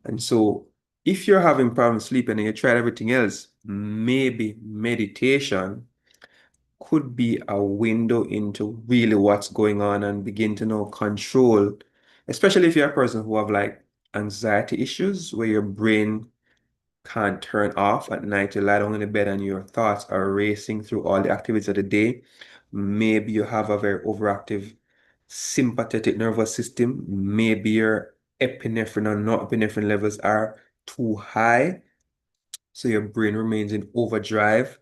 And so if you're having problems sleeping and you tried everything else, maybe meditation could be a window into really what's going on and begin to know control, especially if you're a person who have like anxiety issues where your brain can't turn off at night. You lie down in the bed and your thoughts are racing through all the activities of the day. Maybe you have a very overactive sympathetic nervous system. Maybe your epinephrine and norepinephrine levels are too high, so your brain remains in overdrive,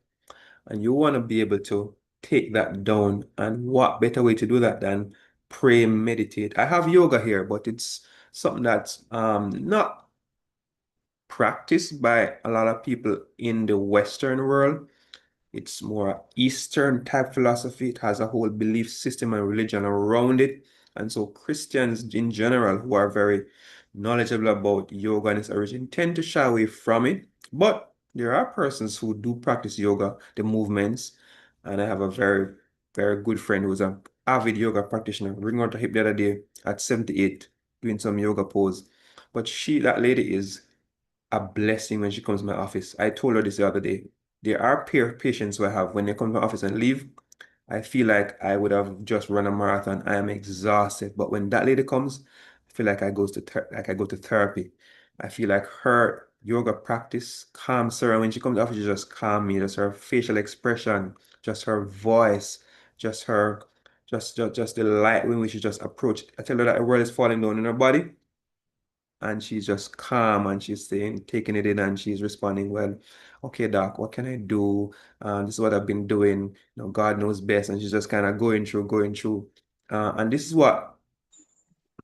and you want to be able to take that down. And what better way to do that than pray, meditate? I have yoga here, but it's something that's not practiced by a lot of people in the Western world. It's more Eastern type philosophy. It has a whole belief system and religion around it. And so Christians in general who are very knowledgeable about yoga and its origin tend to shy away from it. But there are persons who do practice yoga, the movements. And I have a very, very good friend who's an avid yoga practitioner, bringing out a hip the other day at 78, doing some yoga pose. But that lady is a blessing when she comes to my office. I told her this the other day. There are patients who I have when they come to my office and leave, I feel like I would have just run a marathon. I am exhausted. But when that lady comes, I feel like I go to therapy. I feel like her yoga practice calms her. And when she comes to the office, she just calms me. Just her facial expression, just her voice, just the light in which she just approach. I tell her that the world is falling down in her body. And she's just calm and she's taking it in and she's responding, well, okay, doc, what can I do? This is what I've been doing. God knows best. And she's just kind of going through. And this is what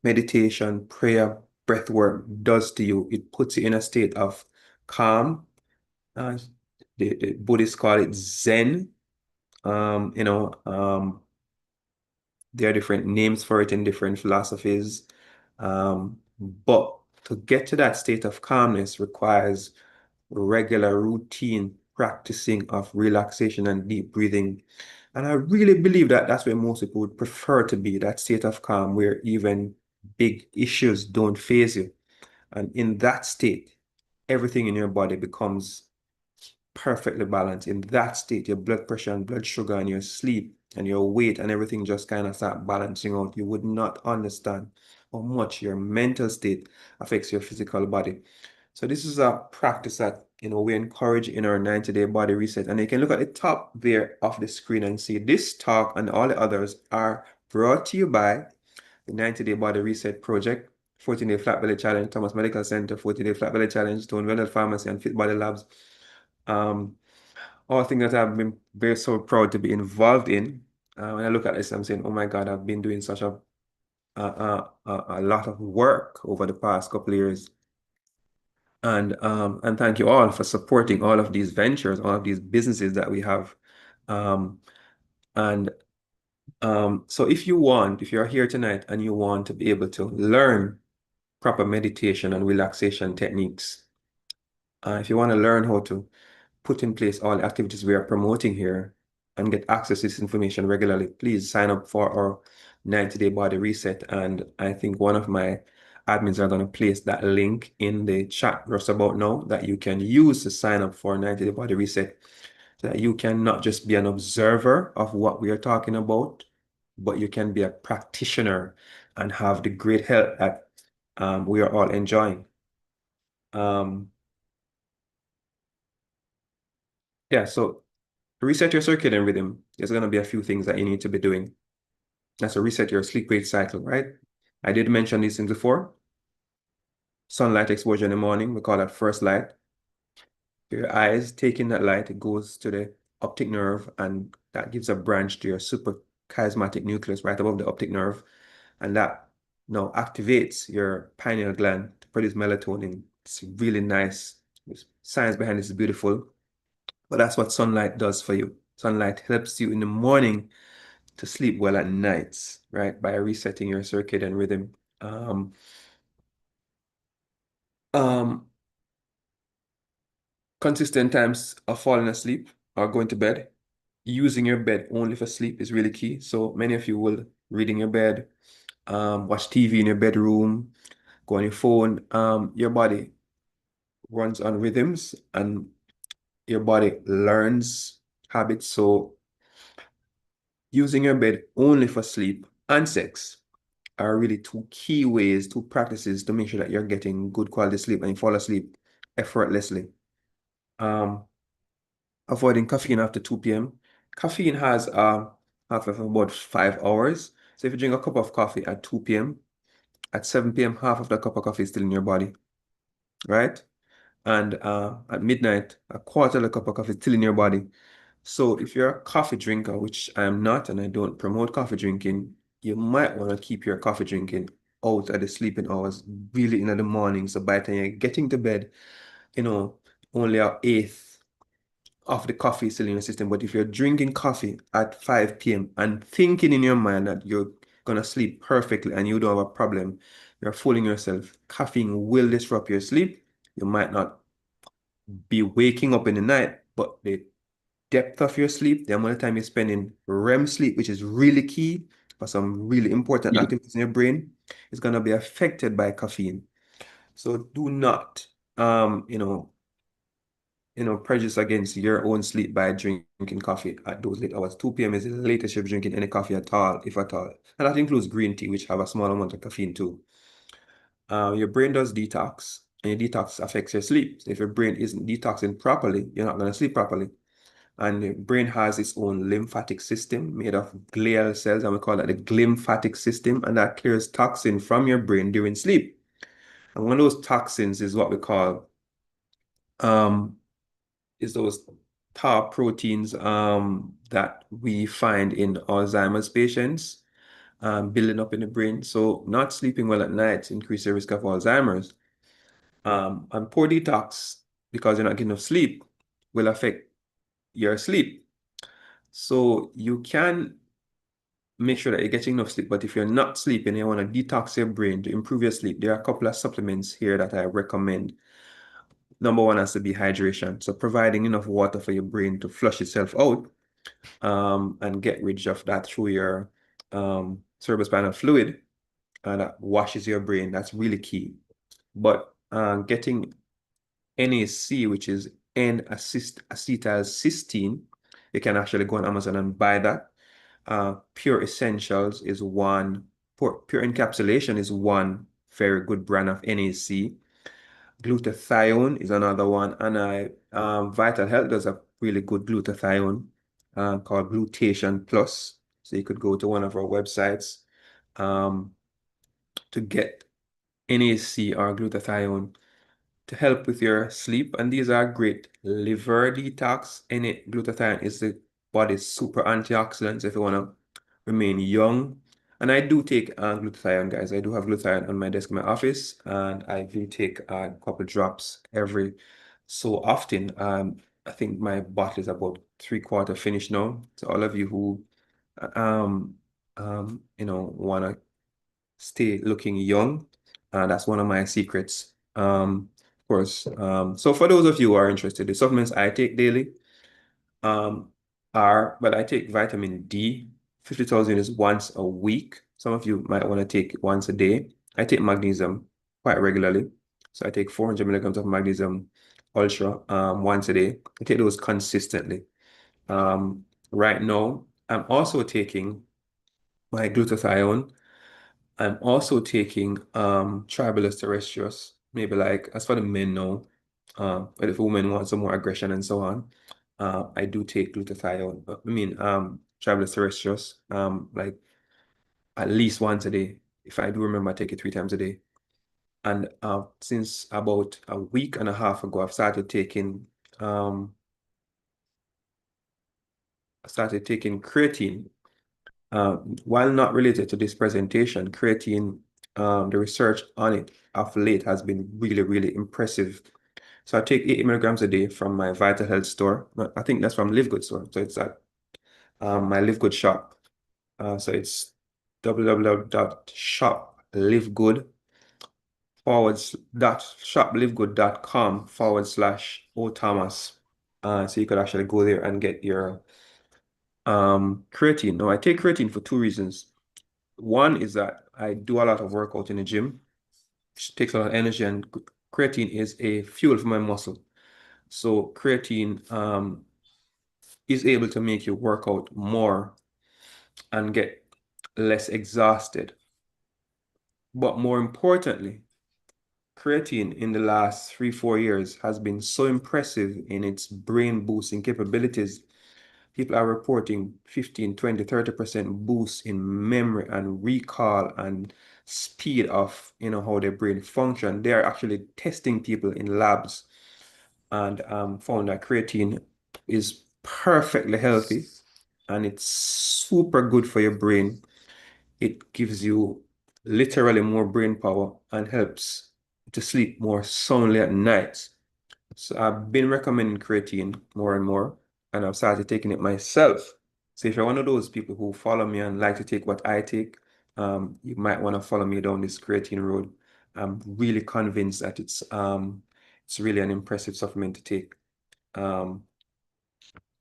meditation, prayer, breath work does to you. It puts you in a state of calm. The Buddhists call it Zen. There are different names for it in different philosophies. But to get to that state of calmness requires regular routine practicing of relaxation and deep breathing. And I really believe that that's where most people would prefer to be, that state of calm where even big issues don't faze you. And in that state, everything in your body becomes perfectly balanced. In that state, your blood pressure and blood sugar and your sleep and your weight and everything just kind of start balancing out. You would not understand how much your mental state affects your physical body. So this is a practice that we encourage in our 90-day body reset. And you can look at the top there of the screen and see this talk and all the others are brought to you by the 90-day body reset project, 14-day flat belly challenge, Thomas Medical Center, 14-day flat belly challenge, Stone Wellness Pharmacy, and Fit Body Labs. All things that I've been so proud to be involved in. When I look at this, I'm saying, oh my God, I've been doing such a a lot of work over the past couple of years. And thank you all for supporting all of these ventures, all of these businesses that we have. So if you're here tonight and you want to be able to learn proper meditation and relaxation techniques, if you want to learn how to put in place all the activities we are promoting here and get access to this information regularly, please sign up for our 90-day body reset. And I think one of my admins are going to place that link in the chat just about now that you can use to sign up for 90-day body reset, so that you can not just be an observer of what we are talking about, but you can be a practitioner and have the great health that we are all enjoying. Yeah, so to reset your circadian rhythm, there's going to be a few things that you need to be doing. That's to reset your sleep-wake cycle, right? I did mention these things before. Sunlight exposure in the morning, we call that first light. Your eyes take in that light, it goes to the optic nerve, and that gives a branch to your suprachiasmatic nucleus right above the optic nerve. And that now activates your pineal gland to produce melatonin. It's really nice. The science behind this is beautiful. But that's what sunlight does for you. Sunlight helps you in the morning to sleep well at night, right? By resetting your circadian rhythm. Consistent times of falling asleep or going to bed. Using your bed only for sleep is really key. So many of you will read in your bed, watch TV in your bedroom, go on your phone. Your body runs on rhythms and your body learns habits. So using your bed only for sleep and sex are really two key ways, two practices to make sure that you're getting good quality sleep and you fall asleep effortlessly. Avoiding caffeine after 2 p.m. Caffeine has half of about 5 hours. So if you drink a cup of coffee at 2 p.m., at 7 p.m., half of the cup of coffee is still in your body, right? And at midnight, a quarter of the cup of coffee is still in your body. So if you're a coffee drinker, which I am not, and I don't promote coffee drinking, you might want to keep your coffee drinking out at the sleeping hours, really in the morning. So by the time you're getting to bed, only an eighth of the coffee is still in your system. But if you're drinking coffee at 5 p.m. and thinking in your mind that you're going to sleep perfectly and you don't have a problem, you're fooling yourself. Caffeine will disrupt your sleep. You might not be waking up in the night, but the depth of your sleep, the amount of time you spend in REM sleep, which is really key for some really important activities in your brain, is going to be affected by caffeine. So do not, prejudice against your own sleep by drinking coffee at those late hours. 2 p.m. is the latest you're drinking any coffee at all, if at all. And that includes green tea, which have a small amount of caffeine too. Your brain does detox, and your detox affects your sleep. So if your brain isn't detoxing properly, you're not going to sleep properly. And the brain has its own lymphatic system made of glial cells, and we call that the glymphatic system, and that clears toxin from your brain during sleep. And one of those toxins is what we call those tau proteins that we find in Alzheimer's patients building up in the brain. So not sleeping well at night increases the risk of Alzheimer's. And poor detox, because you're not getting enough sleep, will affect your sleep. So you can make sure that you're getting enough sleep, but if you're not sleeping, you want to detox your brain to improve your sleep. There are a couple of supplements here that I recommend. Number one has to be hydration. So providing enough water for your brain to flush itself out and get rid of that through your cerebrospinal fluid, and that washes your brain. That's really key. But getting NAC, which is N-acetylcysteine, you can actually go on Amazon and buy that. Pure Essentials is one. Pure Encapsulation is one very good brand of NAC. Glutathione is another one, and Vital Health does a really good glutathione called Glutation Plus. So you could go to one of our websites to get NAC or glutathione to help with your sleep. And these are great liver detox. Glutathione is the body's super antioxidants if you want to remain young And I do take glutathione, guys. I do have glutathione on my desk in my office, and I do take a couple drops every so often. I think my bottle is about 3/4 finished now. So all of you who want to stay looking young, that's one of my secrets. Of course. So for those of you who are interested, the supplements I take daily but I take vitamin D. 50,000 is once a week. Some of you might want to take it once a day. I take magnesium quite regularly. So I take 400 milligrams of magnesium ultra once a day. I take those consistently. Right now, I'm also taking my glutathione. I'm also taking Tribulus terrestris, maybe like as for the men now, but if a woman wants some more aggression and so on, I do take glutathione. Tribulus terrestris, like at least once a day. If I do remember, I take it 3 times a day. And since about a week and a half ago, I've started taking creatine. While not related to this presentation, creatine, the research on it of late has been really, really impressive. So I take 80 milligrams a day from my Vital Health store. I think that's from Live Good store. So it's at my Live Good shop. So it's shoplivegood.com/othomas. So you could actually go there and get your creatine. Now I take creatine for 2 reasons. One is that I do a lot of workout in the gym, which takes a lot of energy, and creatine is a fuel for my muscle. So creatine is able to make you work out more and get less exhausted. But more importantly, creatine in the last 3-4 years has been so impressive in its brain boosting capabilities. People are reporting 15, 20, 30% boost in memory and recall and speed of how their brain function. They are actually testing people in labs and found that creatine is perfectly healthy and it's super good for your brain. It gives you literally more brain power and helps to sleep more soundly at night. So I've been recommending creatine more and more, and I've started taking it myself. So if you're one of those people who follow me and like to take what I take, you might want to follow me down this creatine road. I'm really convinced that it's really an impressive supplement to take.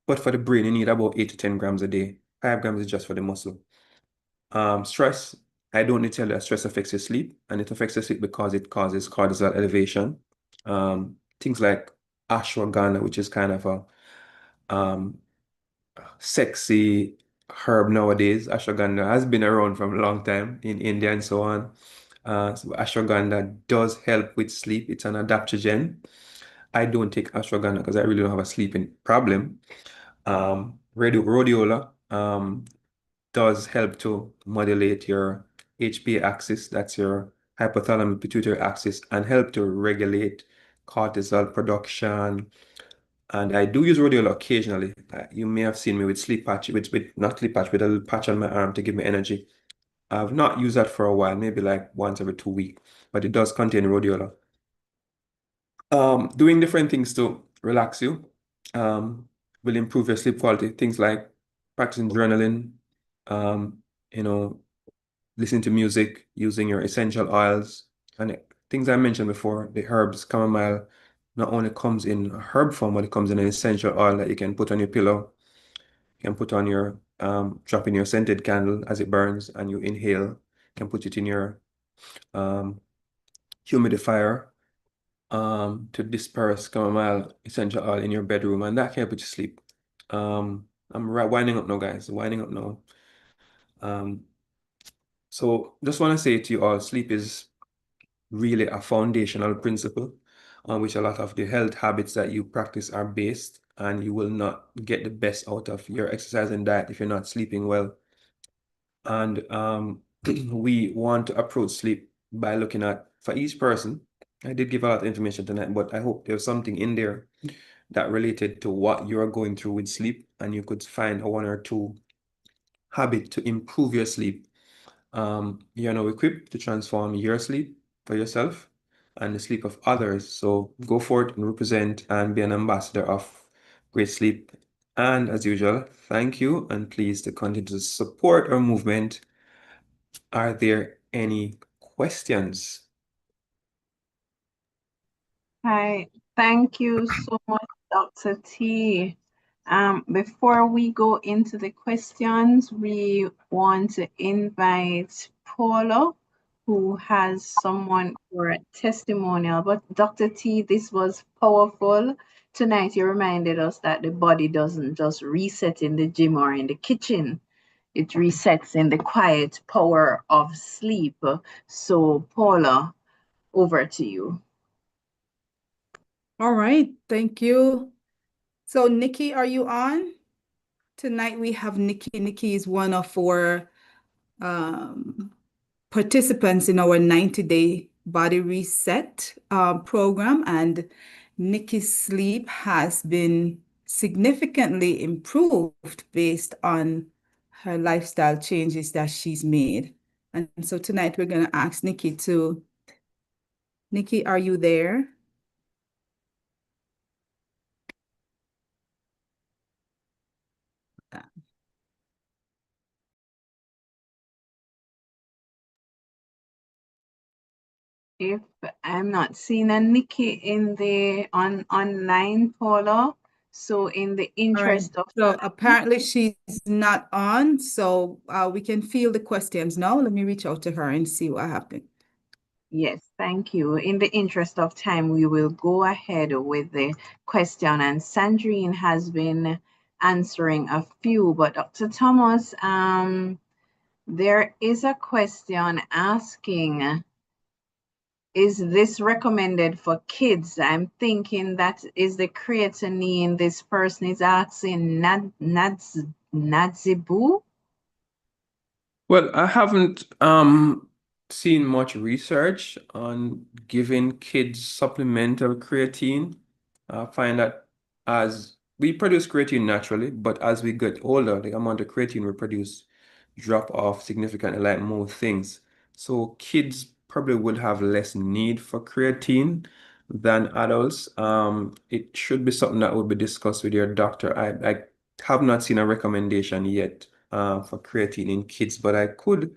But for the brain, you need about 8 to 10 grams a day. 5 grams is just for the muscle. Stress, I don't need to tell you that stress affects your sleep, and it affects your sleep because it causes cortisol elevation. Things like ashwagandha, which is kind of a sexy herb nowadays. Ashwagandha has been around from a long time in India and so on. So ashwagandha does help with sleep. It's an adaptogen. I don't take ashwagandha because I really don't have a sleeping problem. Rhodiola does help to modulate your HPA axis, that's your hypothalamic pituitary axis, and help to regulate cortisol production. And I do use rhodiola occasionally. You may have seen me with sleep patch, not sleep patch, with a little patch on my arm to give me energy. I've not used that for a while, maybe like once every 2 weeks, but it does contain rhodiola. Doing different things to relax you will improve your sleep quality. Things like practicing journaling, listening to music, using your essential oils, and things I mentioned before, the herbs. Chamomile not only comes in a herb form, but it comes in an essential oil that you can put on your pillow. You can put on your, drop in your scented candle as it burns and you inhale. You can put it in your humidifier to disperse chamomile essential oil in your bedroom, and that can help you to sleep. I'm winding up now, guys, winding up now. So just want to say to you all, sleep is really a foundational principle on which a lot of the health habits that you practice are based, and you will not get the best out of your exercise and diet if you're not sleeping well. And we want to approach sleep by looking at, for each person, I did give a lot of information tonight, but I hope there's something in there that related to what you're going through with sleep, and you could find a 1 or 2 habit to improve your sleep. you're now equipped to transform your sleep for yourself and the sleep of others. So go forth and represent and be an ambassador of great sleep. And as usual, thank you and please to continue to support our movement. Are there any questions? Hi, thank you so much, Dr. T. Before we go into the questions, we want to invite Paula, who has someone for a testimonial. But Dr. T, this was powerful. Tonight, you reminded us that the body doesn't just reset in the gym or in the kitchen. It resets in the quiet power of sleep. So, Paula, over to you. All right, thank you. So Nikki, are you on? Tonight we have Nikki. Nikki is one of our participants in our 90-day body reset program, and Nikki's sleep has been significantly improved based on her lifestyle changes that she's made. And so tonight we're going to ask Nikki, are you there? If I'm not seeing a Nikki in the online, Paula, so in the interest of So apparently she's not on, so we can field the questions now. Let me reach out to her and see what happened. yes, thank you. In the interest of time, we will go ahead with the question, and Sandrine has been answering a few, but Dr. Thomas, there is a question asking, is this recommended for kids? I'm thinking that is the creatinine this person is asking, Nadzibu? Well, I haven't seen much research on giving kids supplemental creatine. I find that as we produce creatine naturally, but as we get older, the amount of creatine we produce drop off significantly like most things. So kids probably would have less need for creatine than adults. It should be something that would be discussed with your doctor. I have not seen a recommendation yet for creatine in kids, but I could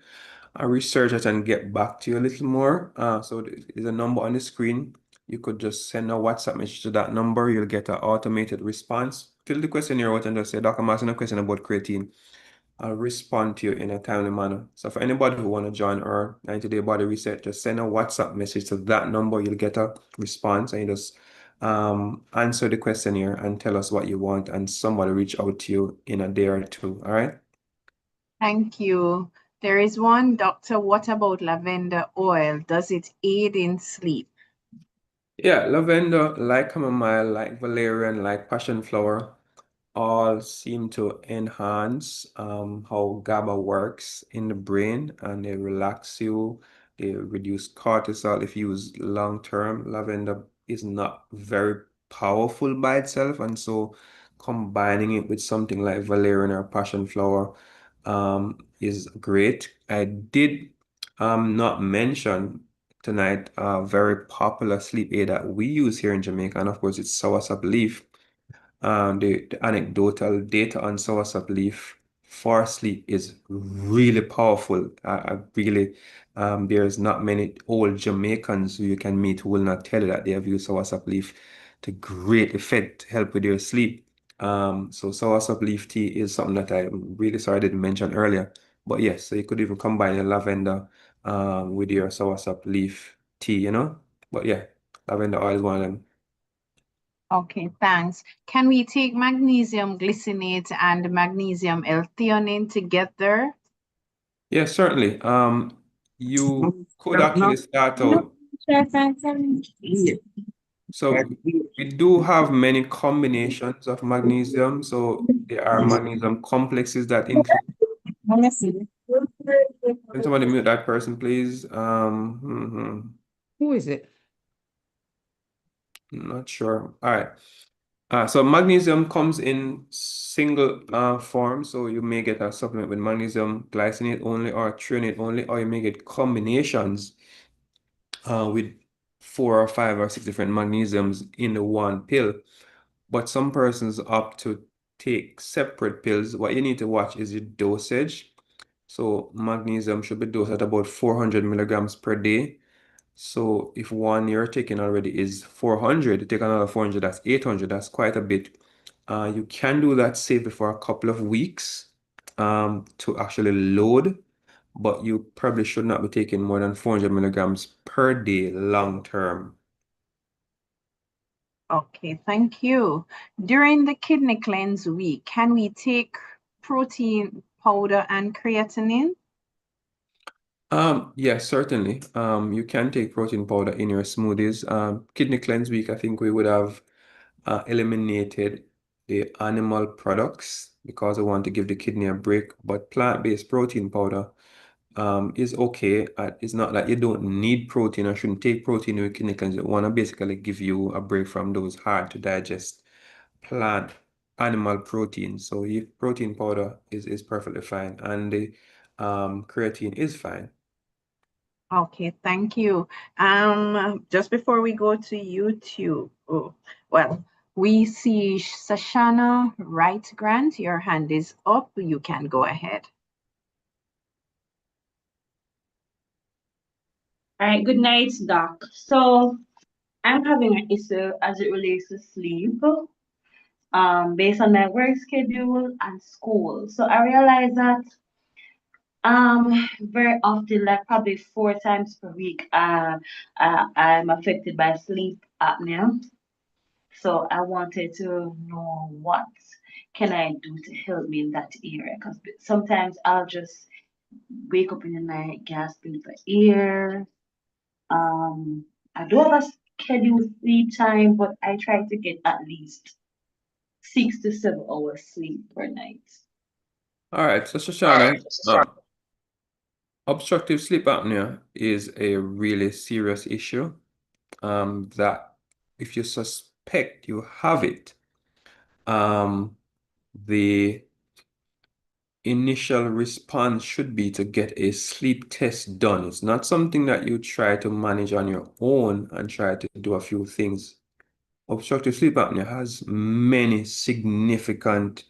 research it and get back to you a little more. So there's a number on the screen. You could just send a WhatsApp message to that number. You'll get an automated response. Fill the questionnaire out and just say, Doc, I'm asking a question about creatine. I'll respond to you in a timely manner. So for anybody who want to join our 90-day body reset, just send a WhatsApp message to that number. You'll get a response and you just answer the questionnaire and tell us what you want, and somebody reach out to you in a day or two. All right. Thank you. There is one, doctor, what about lavender oil? Does it aid in sleep? Yeah, lavender, like chamomile, like valerian, like passion flower, all seem to enhance how GABA works in the brain, and they relax you, they reduce cortisol if used long term. Lavender is not very powerful by itself, and so combining it with something like valerian or passion flower is great. I did not mention tonight a very popular sleep aid that we use here in Jamaica, and of course it's soursop leaf. The anecdotal data on soursop leaf for sleep is really powerful. I really, there's not many old Jamaicans who you can meet who will not tell you that they have used soursop leaf to great effect, help with their sleep. So soursop leaf tea is something that I really sorry I didn't mention earlier. But yes, so you could even combine the lavender with your soursop leaf tea, you know? But yeah, lavender oil is one of them. Okay, thanks. Can we take magnesium glycinate and magnesium L-theanine together? Yes, certainly. You could actually start out. So we do have many combinations of magnesium. So there are magnesium complexes that include. Can somebody mute that person, please? Who is it? Not sure. All right. So magnesium comes in single form, so you may get a supplement with magnesium glycinate only or threonate only, or you may get combinations with 4 or 5 or 6 different magnesiums in the one pill. But some persons opt to take separate pills. What you need to watch is your dosage. So magnesium should be dosed at about 400 milligrams per day. So if one you're taking already is 400, you take another 400, that's 800, that's quite a bit. You can do that safely for a couple of weeks to actually load, but you probably should not be taking more than 400 milligrams per day long term. Okay, thank you. During the kidney cleanse week, can we take protein powder and creatinine? Yes, certainly. You can take protein powder in your smoothies. Kidney cleanse week, I think we would have eliminated the animal products because I want to give the kidney a break. But plant-based protein powder is okay. It's not that you don't need protein or shouldn't take protein in your kidney cleanse. It want to basically give you a break from those hard to digest plant animal proteins. So protein powder is perfectly fine, and the creatine is fine. Okay, thank you. Just before we go to YouTube, we see Sashana Wright Grant, your hand is up. You can go ahead. All right, good night, Doc. So I'm having an issue as it relates to sleep, based on my work schedule and school. So I realize that very often, like probably 4 times per week, I'm affected by sleep apnea. So I wanted to know what can I do to help me in that area? Because sometimes I'll just wake up in the night gasping for air. I do have a scheduled sleep time, but I try to get at least 6 to 7 hours sleep per night. All right, so Shoshana, obstructive sleep apnea is a really serious issue. That if you suspect you have it, the initial response should be to get a sleep test done. It's not something that you try to manage on your own and try to do a few things. Obstructive sleep apnea has many significant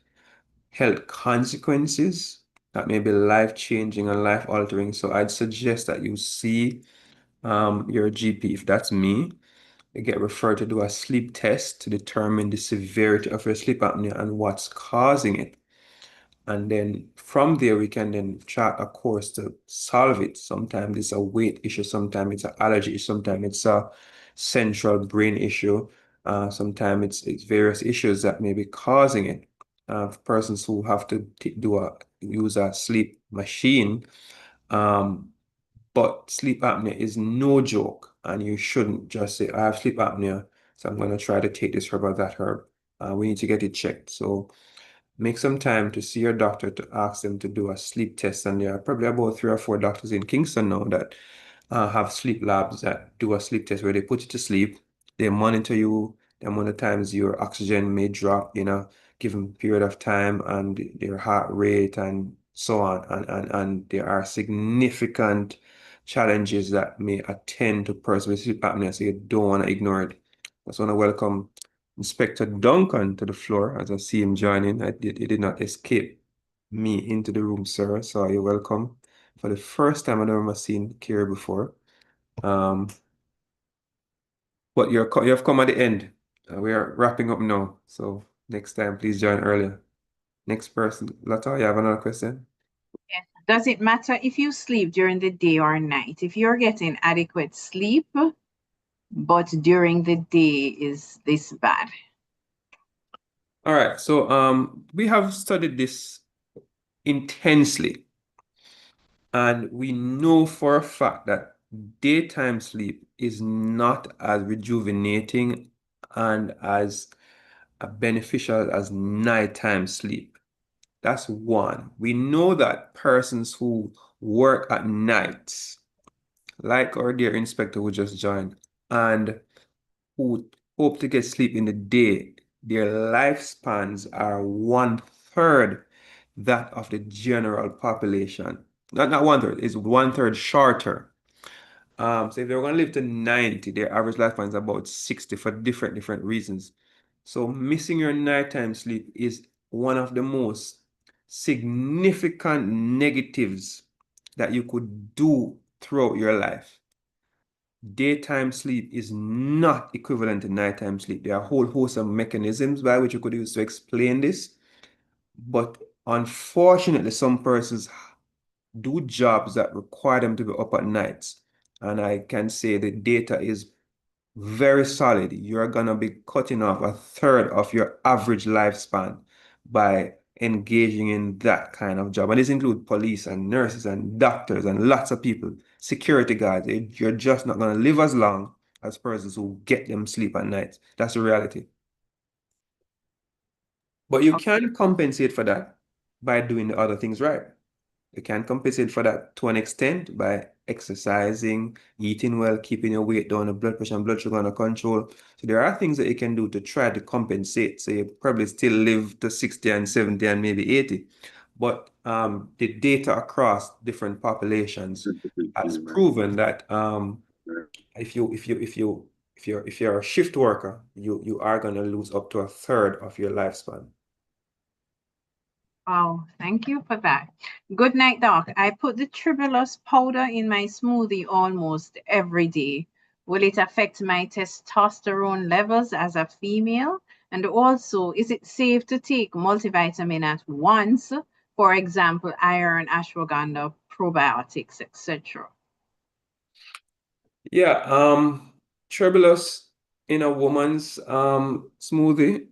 health consequences that may be life-changing and life-altering. So I'd suggest that you see your GP. If that's me, you get referred to do a sleep test to determine the severity of your sleep apnea and what's causing it. And then from there, we can then chart a course to solve it. Sometimes it's a weight issue, sometimes it's an allergy issue, sometimes it's a central brain issue. Sometimes it's various issues that may be causing it. For persons who have to use a sleep machine, but sleep apnea is no joke, and you shouldn't just say, I have sleep apnea, so I'm going to try to take this herb or that herb. We need to get it checked. So make some time to see your doctor to ask them to do a sleep test. And there are probably about 3 or 4 doctors in Kingston now that have sleep labs that do a sleep test where they put you to sleep. They monitor you, the amount of times your oxygen may drop in a given period of time, and their heart rate and so on. And there are significant challenges that may attend to person with sleep apnea, so you don't want to ignore it. I just want to welcome Inspector Duncan to the floor as I see him joining. He did not escape me into the room, sir. So you're welcome. For the first time, I've never seen Kira before. But you have come at the end. We are wrapping up now. So next time, please join earlier. Next person, Lata, you have another question? Does it matter if you sleep during the day or night? If you're getting adequate sleep, but during the day is this bad? All right. So we have studied this intensely. And we know for a fact that daytime sleep is not as rejuvenating and as beneficial as nighttime sleep. That's one. We know that persons who work at nights, like our dear inspector who just joined, and who hope to get sleep in the day, their lifespans are 1/3 that of the general population. Not 1/3, it's 1/3 shorter. So if they're going to live to 90, their average lifespan is about 60 for different reasons. So missing your nighttime sleep is one of the most significant negatives that you could do throughout your life. Daytime sleep is not equivalent to nighttime sleep. There are a whole host of mechanisms by which you could use to explain this. But unfortunately, some persons do jobs that require them to be up at nights. And I can say the data is very solid. You're going to be cutting off 1/3 of your average lifespan by engaging in that kind of job. And this includes police and nurses and doctors and lots of people, security guards. You're just not going to live as long as persons who get them sleep at night. That's the reality. But you can compensate for that by doing the other things right. You can compensate for that to an extent by exercising, eating well, keeping your weight down, the blood pressure and blood sugar under control. So there are things that you can do to try to compensate. So you probably still live to 60 and 70 and maybe 80. But the data across different populations has proven that if you're a shift worker, you are going to lose up to 1/3 of your lifespan. Oh, thank you for that. Good night, Doc. I put the Tribulus powder in my smoothie almost every day. Will it affect my testosterone levels as a female? And also, is it safe to take multivitamin at once? For example, iron, ashwagandha, probiotics, etc. Yeah, Tribulus in a woman's smoothie,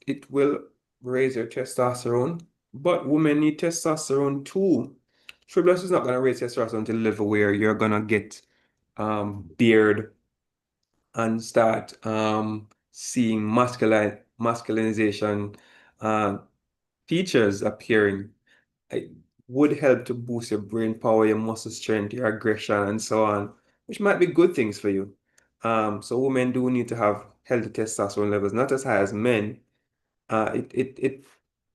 it will raise your testosterone, but women need testosterone too. Tribulus is not going to raise testosterone to the level where you're going to get beard and start seeing masculinization features appearing. It would help to boost your brain power, your muscle strength, your aggression, and so on, which might be good things for you. So women do need to have healthy testosterone levels, not as high as men. It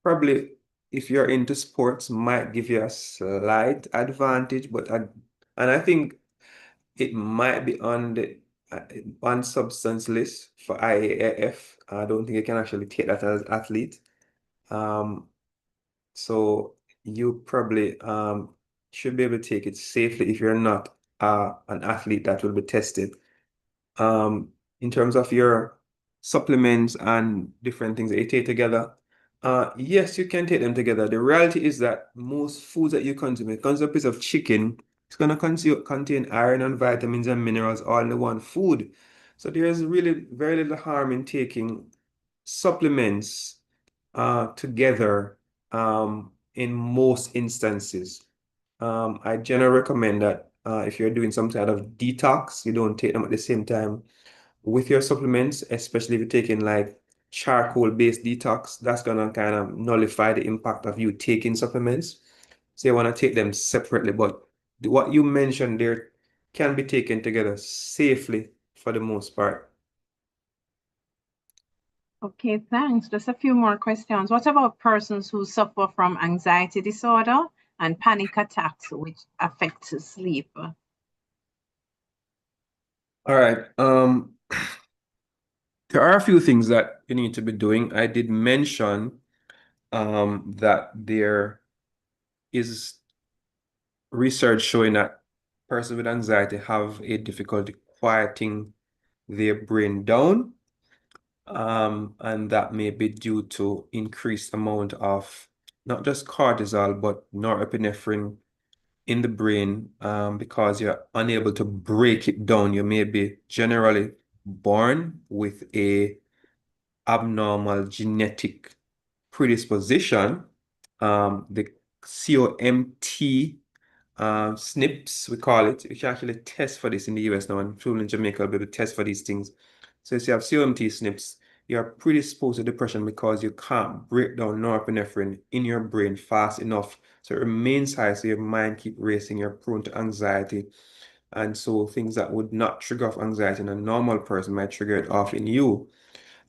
probably, if you're into sports, might give you a slight advantage, but I think it might be on the substance list for IAAF. I don't think you can actually take that as athlete. So you probably should be able to take it safely if you're not an athlete that will be tested. In terms of your supplements and different things that you take together, yes, you can take them together. The reality is that most foods that you consume, it consumes a piece of chicken, it's going to contain iron and vitamins and minerals all in one food. So there's really very little harm in taking supplements together in most instances. I generally recommend that if you're doing some kind of detox, you don't take them at the same time with your supplements, especially if you're taking like charcoal-based detox. That's gonna kind of nullify the impact of you taking supplements. So you want to take them separately, but what you mentioned there can be taken together safely for the most part. Okay, thanks. Just a few more questions. What about persons who suffer from anxiety disorder and panic attacks, which affects sleep? All right. There are a few things that you need to be doing. I did mention that there is research showing that persons with anxiety have a difficulty quieting their brain down. And that may be due to increased amount of not just cortisol, but norepinephrine in the brain, because you're unable to break it down. You may be generally born with a abnormal genetic predisposition. The COMT SNPs, we call it. We can actually test for this in the US now, and people in Jamaica will be able to test for these things. So if you have COMT SNPs, you're predisposed to depression because you can't break down norepinephrine in your brain fast enough. So it remains high, so your mind keeps racing, you're prone to anxiety. And so things that would not trigger off anxiety in a normal person might trigger it off in you.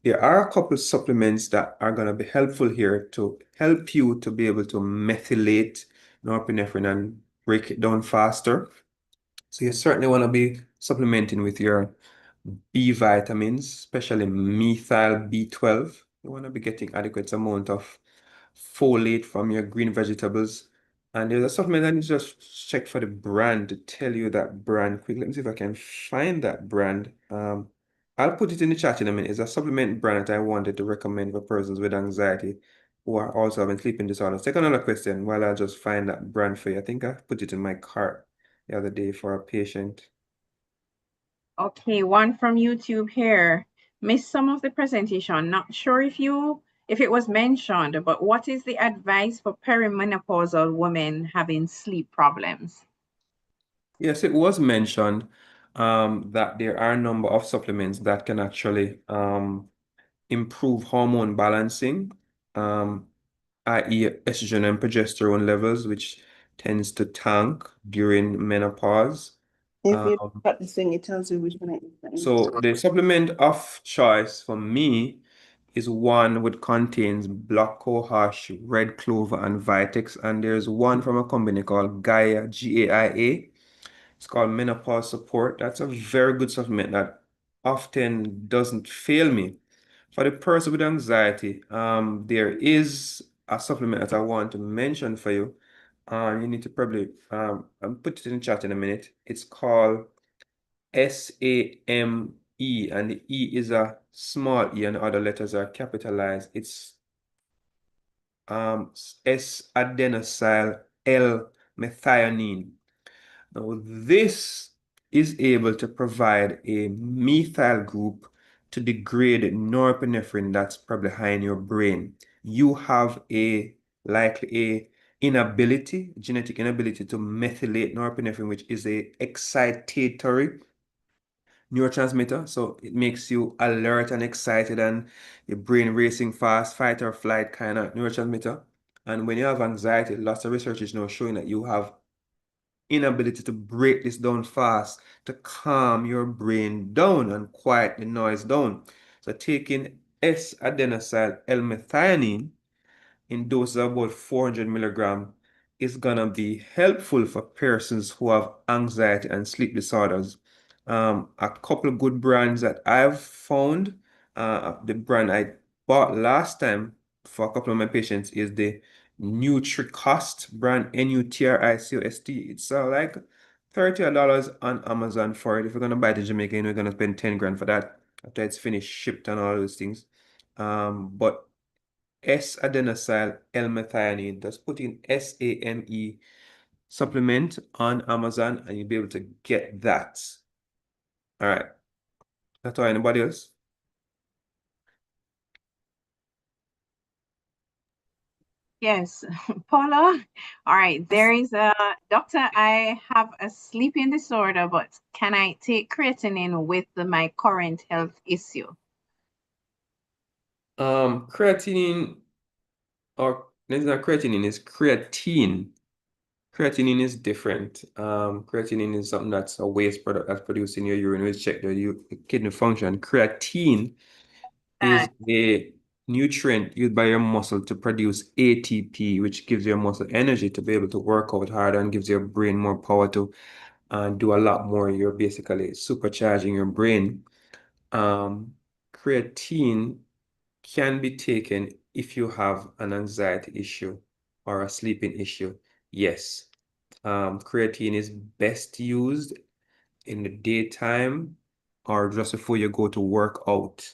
there are a couple supplements that are going to be helpful here to help you to be able to methylate norepinephrine and break it down faster. So you certainly want to be supplementing with your B vitamins, especially methyl B12. You want to be getting adequate amount of folate from your green vegetables. And there's a supplement, I need to just check for the brand to tell you that brand quick. Let me see if I can find that brand. I'll put it in the chat in a minute. It's a supplement brand that I wanted to recommend for persons with anxiety who are also having sleeping disorders. Take another question while I just find that brand for you. I think I put it in my cart the other day for a patient. Okay, one from YouTube here. Missed some of the presentation. Not sure if it was mentioned, but what is the advice for perimenopausal women having sleep problems? Yes, it was mentioned that there are a number of supplements that can actually improve hormone balancing, i.e. estrogen and progesterone levels, which tends to tank during menopause. If you Um, got this thing, it tells you which one it is. so the supplement of choice for me is one which contains black cohosh, red clover, and Vitex. And there's one from a company called Gaia, Gaia. It's called Menopause Support. That's a very good supplement that often doesn't fail me. For the person with anxiety, there is a supplement that I want to mention for you. You need to probably I'll put it in the chat in a minute. It's called SAME, and the E is a small e and the other letters are capitalized. It's S-adenosyl L-methionine. Now, this is able to provide a methyl group to degrade norepinephrine that's probably high in your brain. You have likely a genetic inability to methylate norepinephrine, which is a excitatory neurotransmitter. So it makes you alert and excited and your brain racing fast, fight or flight kind of neurotransmitter. And when you have anxiety, lots of research is now showing that you have inability to break this down fast, to calm your brain down and quiet the noise down. So taking S-adenosyl L-methionine in doses of about 400 milligram is gonna be helpful for persons who have anxiety and sleep disorders. A couple of good brands that I've found, the brand I bought last time for a couple of my patients is the Nutricost brand, Nutricost. It's like $30 on Amazon for it. If you're gonna buy it in Jamaica, you're gonna spend 10 grand for that after it's finished, shipped and all those things. But S-adenosyl L-methionine, just put in SAME supplement on Amazon and you'll be able to get that. All right. That's all. Anybody else? Yes, Paula. All right, there is a doctor. I have a sleeping disorder, but can I take creatinine with my current health issue? Creatinine, or it's not creatinine, it's creatine. Creatinine is different. Creatinine is something that's a waste product that's produced in your urine, which check the kidney function. Creatine is a nutrient used by your muscle to produce ATP, which gives your muscle energy to be able to work out harder and gives your brain more power to do a lot more. You're basically supercharging your brain. Creatine can be taken if you have an anxiety issue or a sleeping issue. Yes. Creatine is best used in the daytime or just before you go to work out.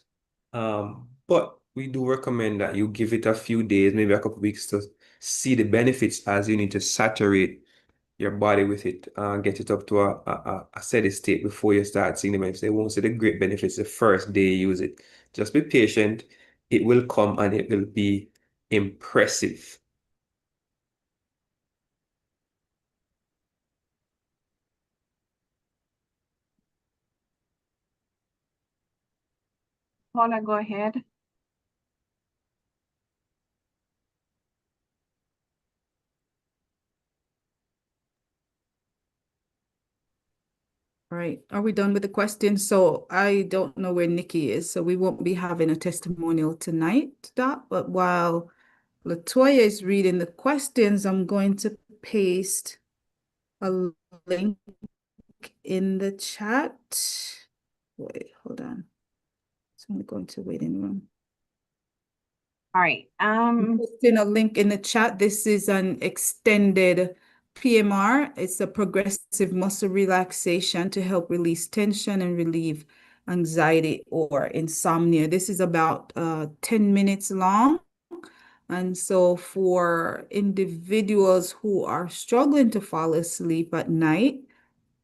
But we do recommend that you give it a few days, maybe a couple of weeks to see the benefits, as you need to saturate your body with it, get it up to a steady state before you start seeing the benefits. They won't see the great benefits the first day you use it. Just be patient. It will come and it will be impressive. Paula, go ahead. All right, are we done with the questions? So I don't know where Nikki is, so we won't be having a testimonial tonight, Doc, but while Latoya is reading the questions, I'm going to paste a link in the chat. Wait, hold on. So I'm going to waiting room. All right. Posting a link in the chat. This is an extended PMR. It's a progressive muscle relaxation to help release tension and relieve anxiety or insomnia. This is about 10 minutes long. And so for individuals who are struggling to fall asleep at night,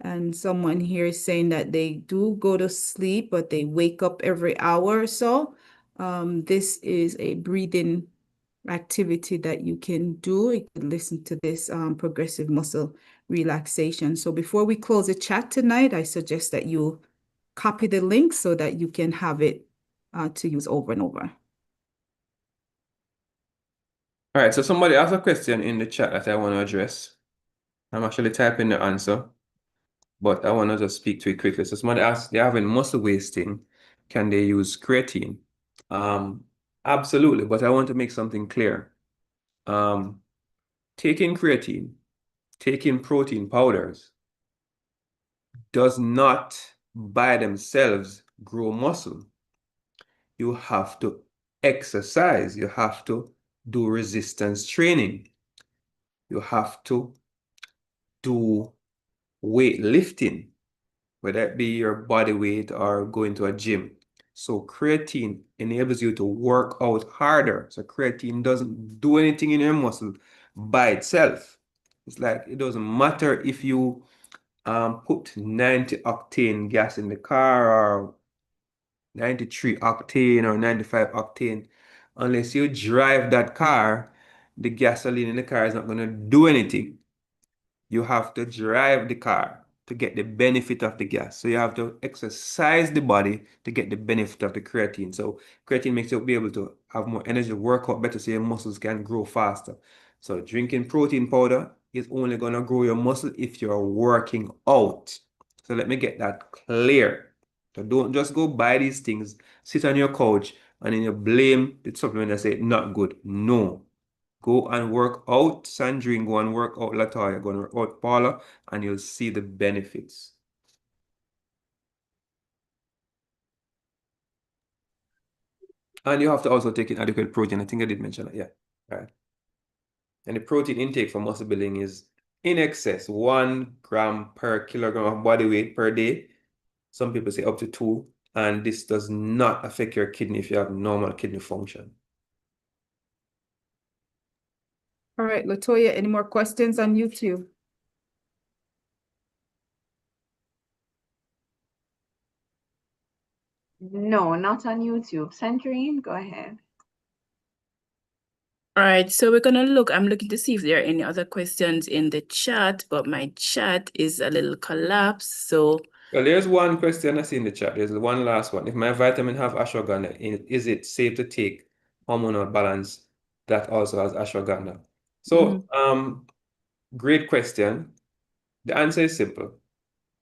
and someone here is saying that they do go to sleep, but they wake up every hour or so, this is a breathing activity that you can do. You can listen to this progressive muscle relaxation. So before we close the chat tonight, I suggest that you copy the link so that you can have it to use over and over. All right, so somebody asked a question in the chat that I want to address. I'm actually typing the answer, but I want to just speak to it quickly. So somebody asked, they're having muscle wasting. Can they use creatine? Absolutely, but I want to make something clear. Taking creatine, taking protein powders does not by themselves grow muscle. You have to exercise. You have to do resistance training. You have to do weightlifting, whether it be your body weight or going to a gym. So creatine enables you to work out harder. So creatine doesn't do anything in your muscle by itself. It's like it doesn't matter if you put 90 octane gas in the car or 93 octane or 95 octane. Unless you drive that car, the gasoline in the car is not going to do anything. You have to drive the car to get the benefit of the gas. So you have to exercise the body to get the benefit of the creatine. So creatine makes you be able to have more energy, work out better so your muscles can grow faster. So drinking protein powder is only going to grow your muscle if you're working out. So let me get that clear. So don't just go buy these things, sit on your couch, and then you blame the supplement and say not good. No. Go and work out, Sandrine, go and work out, Latoya, go and work out, Paula, and you'll see the benefits. And you have to also take in adequate protein. I think I did mention that, yeah. Right. And the protein intake for muscle building is in excess 1 gram per kilogram of body weight per day. Some people say up to 2, and this does not affect your kidney if you have normal kidney function. All right, Latoya, any more questions on YouTube? No, not on YouTube. Sandrine, go ahead. All right, so we're gonna look. I'm looking to see if there are any other questions in the chat, but my chat is a little collapsed. So Well, there's one question I see in the chat. There's one last one. If my vitamin have ashwagandha, is it safe to take hormonal balance that also has ashwagandha? So, great question. The answer is simple.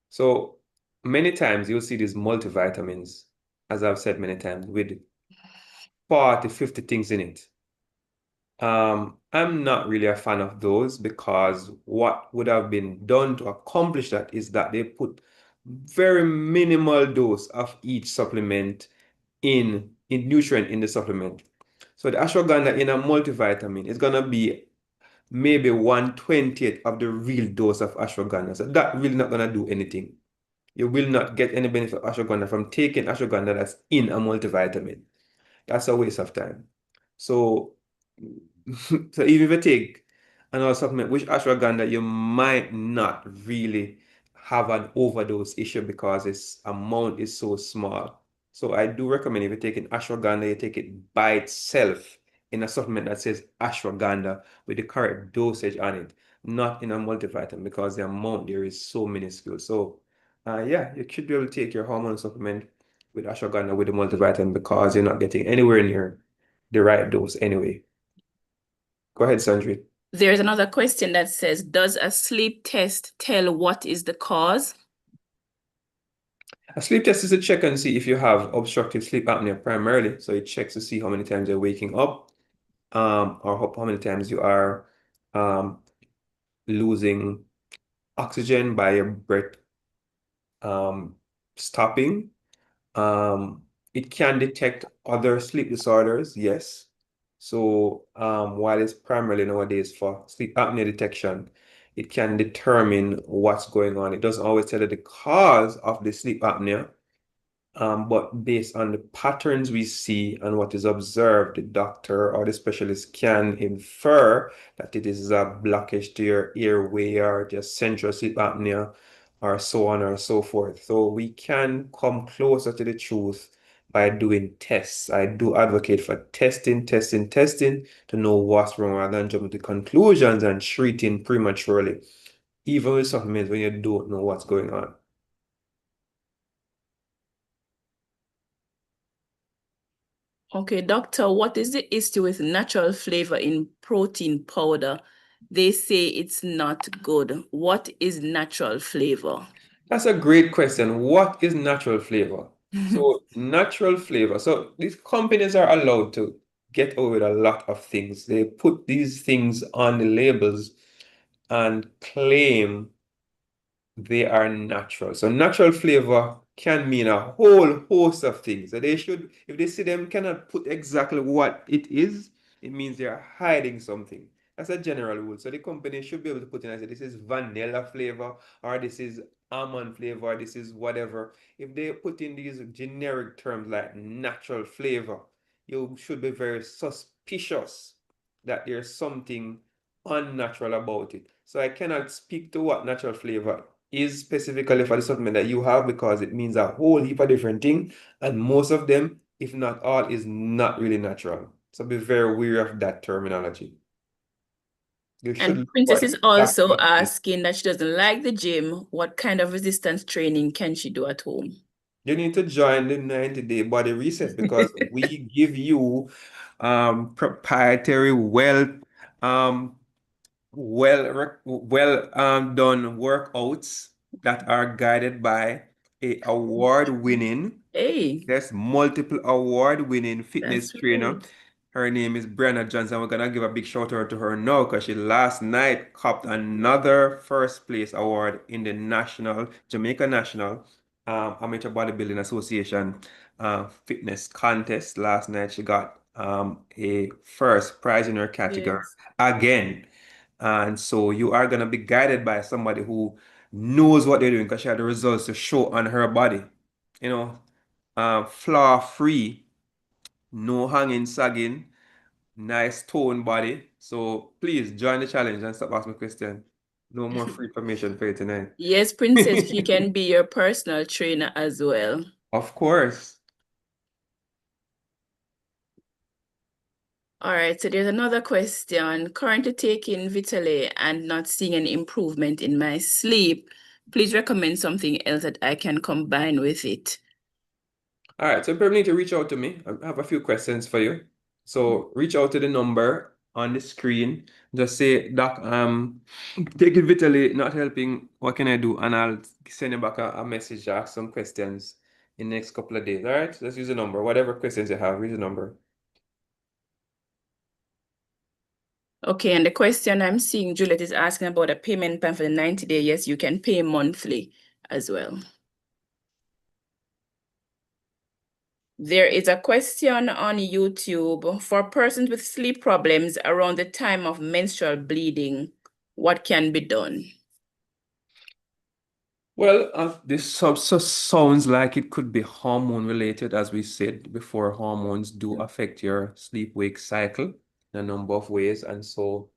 So many times you'll see these multivitamins, as I've said many times, with 40, 50 things in it. I'm not really a fan of those because what would have been done to accomplish that is that they put very minimal dose of each supplement in nutrient in the supplement. So the ashwagandha in a multivitamin is gonna be maybe 1/20th of the real dose of ashwagandha. So that really not gonna do anything. You will not get any benefit of ashwagandha from taking ashwagandha that's in a multivitamin. That's a waste of time. So, so even if you take another supplement, which ashwagandha, you might not really have an overdose issue because its amount is so small. So I do recommend if you're taking ashwagandha, you take it by itself in a supplement that says ashwagandha with the correct dosage on it, not in a multivitamin because the amount there is so minuscule. So yeah, you should be able to take your hormone supplement with ashwagandha with the multivitamin because you're not getting anywhere near the right dose anyway. Go ahead, Sandrine. there's another question that says, does a sleep test tell what is the cause? A sleep test is to check and see if you have obstructive sleep apnea primarily. So it checks to see how many times you're waking up, or how many times you are losing oxygen by your breath stopping. It can detect other sleep disorders, yes. So while it's primarily nowadays for sleep apnea detection, it can determine what's going on. It doesn't always tell you the cause of the sleep apnea, but based on the patterns we see and what is observed, the doctor or the specialist can infer that it is a blockage to your airway or just central sleep apnea or so on or so forth. So we can come closer to the truth by doing tests. I do advocate for testing to know what's wrong rather than jumping to conclusions and treating prematurely, even with supplements when you don't know what's going on. Okay, doctor, what is the issue with natural flavor in protein powder? They say it's not good. What is natural flavor? That's a great question. What is natural flavor? So natural flavor. So these companies are allowed to get away with a lot of things. They put these things on the labels and claim they are natural. So natural flavor can mean a whole host of things. So they should, if they see them cannot put exactly what it is, it means they are hiding something. That's a general rule. So the company should be able to put in and say this is vanilla flavor, or this is almond flavor, or this is whatever. If they put in these generic terms like natural flavor, you should be very suspicious that there's something unnatural about it. So I cannot speak to what natural flavor is specifically for the supplement that you have because it means a whole heap of different things, and most of them, if not all, is not really natural. So be very wary of that terminology. You should And look Princess for is also exactly- asking that she doesn't like the gym. What kind of resistance training can she do at home? You need to join the 90-day body reset because we give you proprietary done workouts that are guided by a award-winning, Hey, there's multiple award-winning fitness that's trainer. right. Her name is Brenna Johnson. We're gonna give a big shout out to her now because she last night copped another first place award in the Jamaica National Amateur Bodybuilding Association fitness contest. Last night she got a first prize in her category Yes. again. And so you are gonna be guided by somebody who knows what they're doing because she had the results to show on her body. You know, flaw free, no hanging, sagging, nice toned body. So please join the challenge and stop asking me questions. No more free information for you tonight. Yes, Princess, she can be your personal trainer as well. Of course. All right, so there's another question. Currently taking Vitale and not seeing any improvement in my sleep. Please recommend something else that I can combine with it. All right, so you probably need to reach out to me. I have a few questions for you. So reach out to the number on the screen. Just say, Doc, taking Vitally, not helping. What can I do? And I'll send you back a message, ask some questions in the next couple of days. All right, let's use the number. Whatever questions you have, use the number. Okay, and the question I'm seeing Juliet is asking about a payment plan for the 90-day. Yes, you can pay monthly as well. There is a question on YouTube for persons with sleep problems around the time of menstrual bleeding. What can be done? Well, this sounds like it could be hormone related, as we said before. Hormones do affect your sleep-wake cycle in a number of ways, and so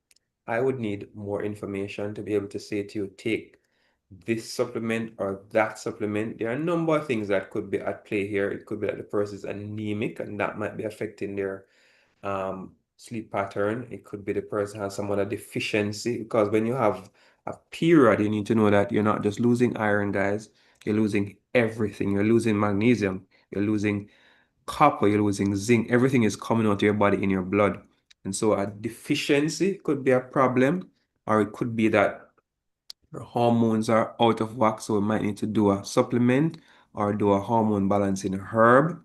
I would need more information to be able to say to you, take this supplement or that supplement. There are a number of things that could be at play here. It could be that the person is anemic, and that might be affecting their sleep pattern. It could be the person has some other deficiency, because when you have a period, you need to know that you're not just losing iron, guys. You're losing everything. You're losing magnesium. You're losing copper. You're losing zinc. Everything is coming out of your body in your blood. And so a deficiency could be a problem, or it could be that your hormones are out of whack, so we might need to do a supplement or do a hormone balancing herb.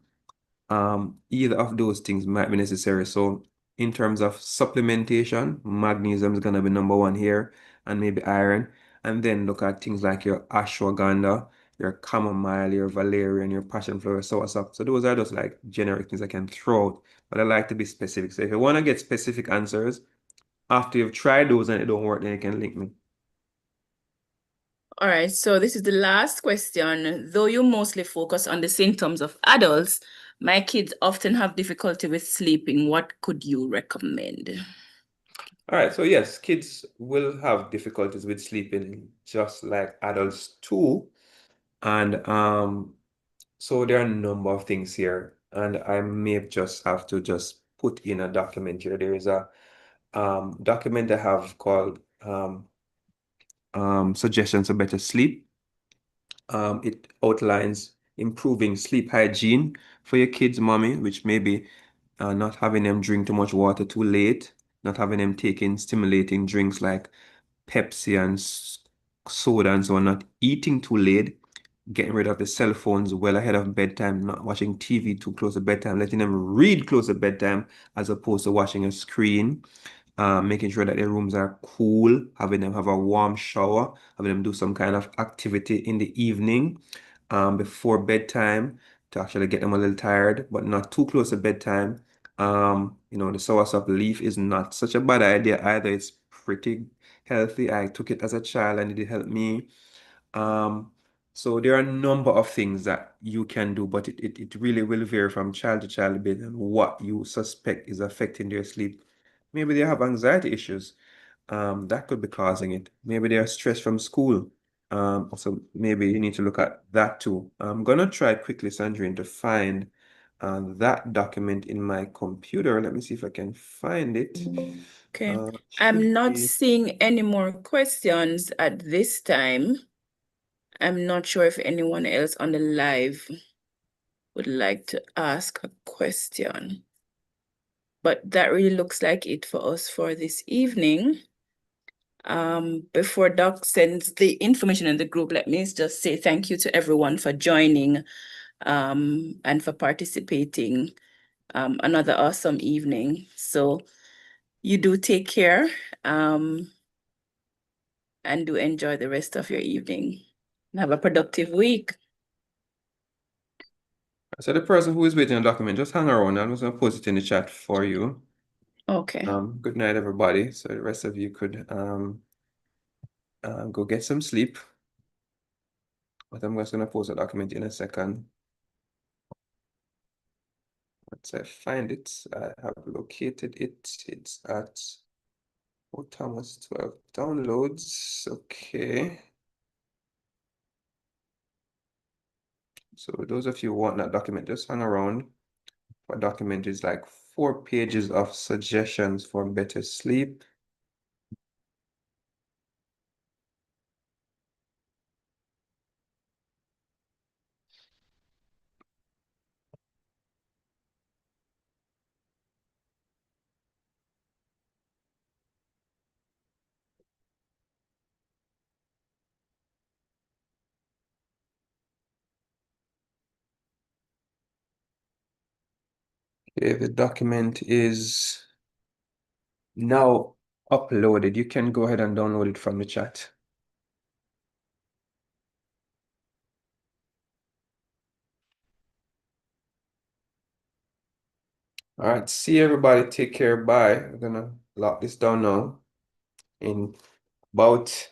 Either of those things might be necessary. So in terms of supplementation, magnesium is going to be number one here, and maybe iron. And then look at things like your ashwagandha, your chamomile, your valerian, your passion flower, soursop. So those are just like generic things I can throw out, but I like to be specific. So if you want to get specific answers, after you've tried those and it don't work, then you can link me. All right, so this is the last question. Though you mostly focus on the symptoms of adults, my kids often have difficulty with sleeping. What could you recommend? All right, so yes, kids will have difficulties with sleeping just like adults too. And so there are a number of things here, and I may just have to just put in a document here. There is a document I have called Suggestions for Better Sleep. It outlines improving sleep hygiene for your kids, mommy, which may be not having them drink too much water too late, not having them taking stimulating drinks like Pepsi and soda and so on, not eating too late, getting rid of the cell phones well ahead of bedtime, not watching TV too close to bedtime, letting them read close to bedtime as opposed to watching a screen, making sure that their rooms are cool, having them have a warm shower, having them do some kind of activity in the evening before bedtime to actually get them a little tired, but not too close to bedtime. You know, the soursop leaf is not such a bad idea either. It's pretty healthy. I took it as a child and it did help me. So there are a number of things that you can do, but it really will vary from child to child based on what you suspect is affecting their sleep. Maybe they have anxiety issues. That could be causing it. Maybe they are stressed from school. So maybe you need to look at that too. I'm gonna try quickly, Sandrine, to find that document in my computer. Let me see if I can find it. Okay, Should I'm not be- seeing any more questions at this time. I'm not sure if anyone else on the live would like to ask a question. But that really looks like it for us for this evening. Before Doc sends the information in the group, let me just say thank you to everyone for joining and for participating. Another awesome evening. So you do take care and do enjoy the rest of your evening. And have a productive week. So the person who is waiting on the document, just hang around. I'm just gonna post it in the chat for you. Okay. Good night, everybody. So the rest of you could go get some sleep. But I'm just gonna post a document in a second. Once I find it, I have located it. It's at Thomas 12 downloads. Okay. So those of you who want that document, just hang around. Our document is like 4 pages of suggestions for better sleep. Okay, the document is now uploaded. You can go ahead and download it from the chat. All right, see everybody. Take care. Bye. We're gonna lock this down now. In about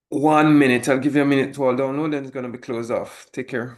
1 minute, I'll give you a minute to all download, then it's gonna be closed off. Take care.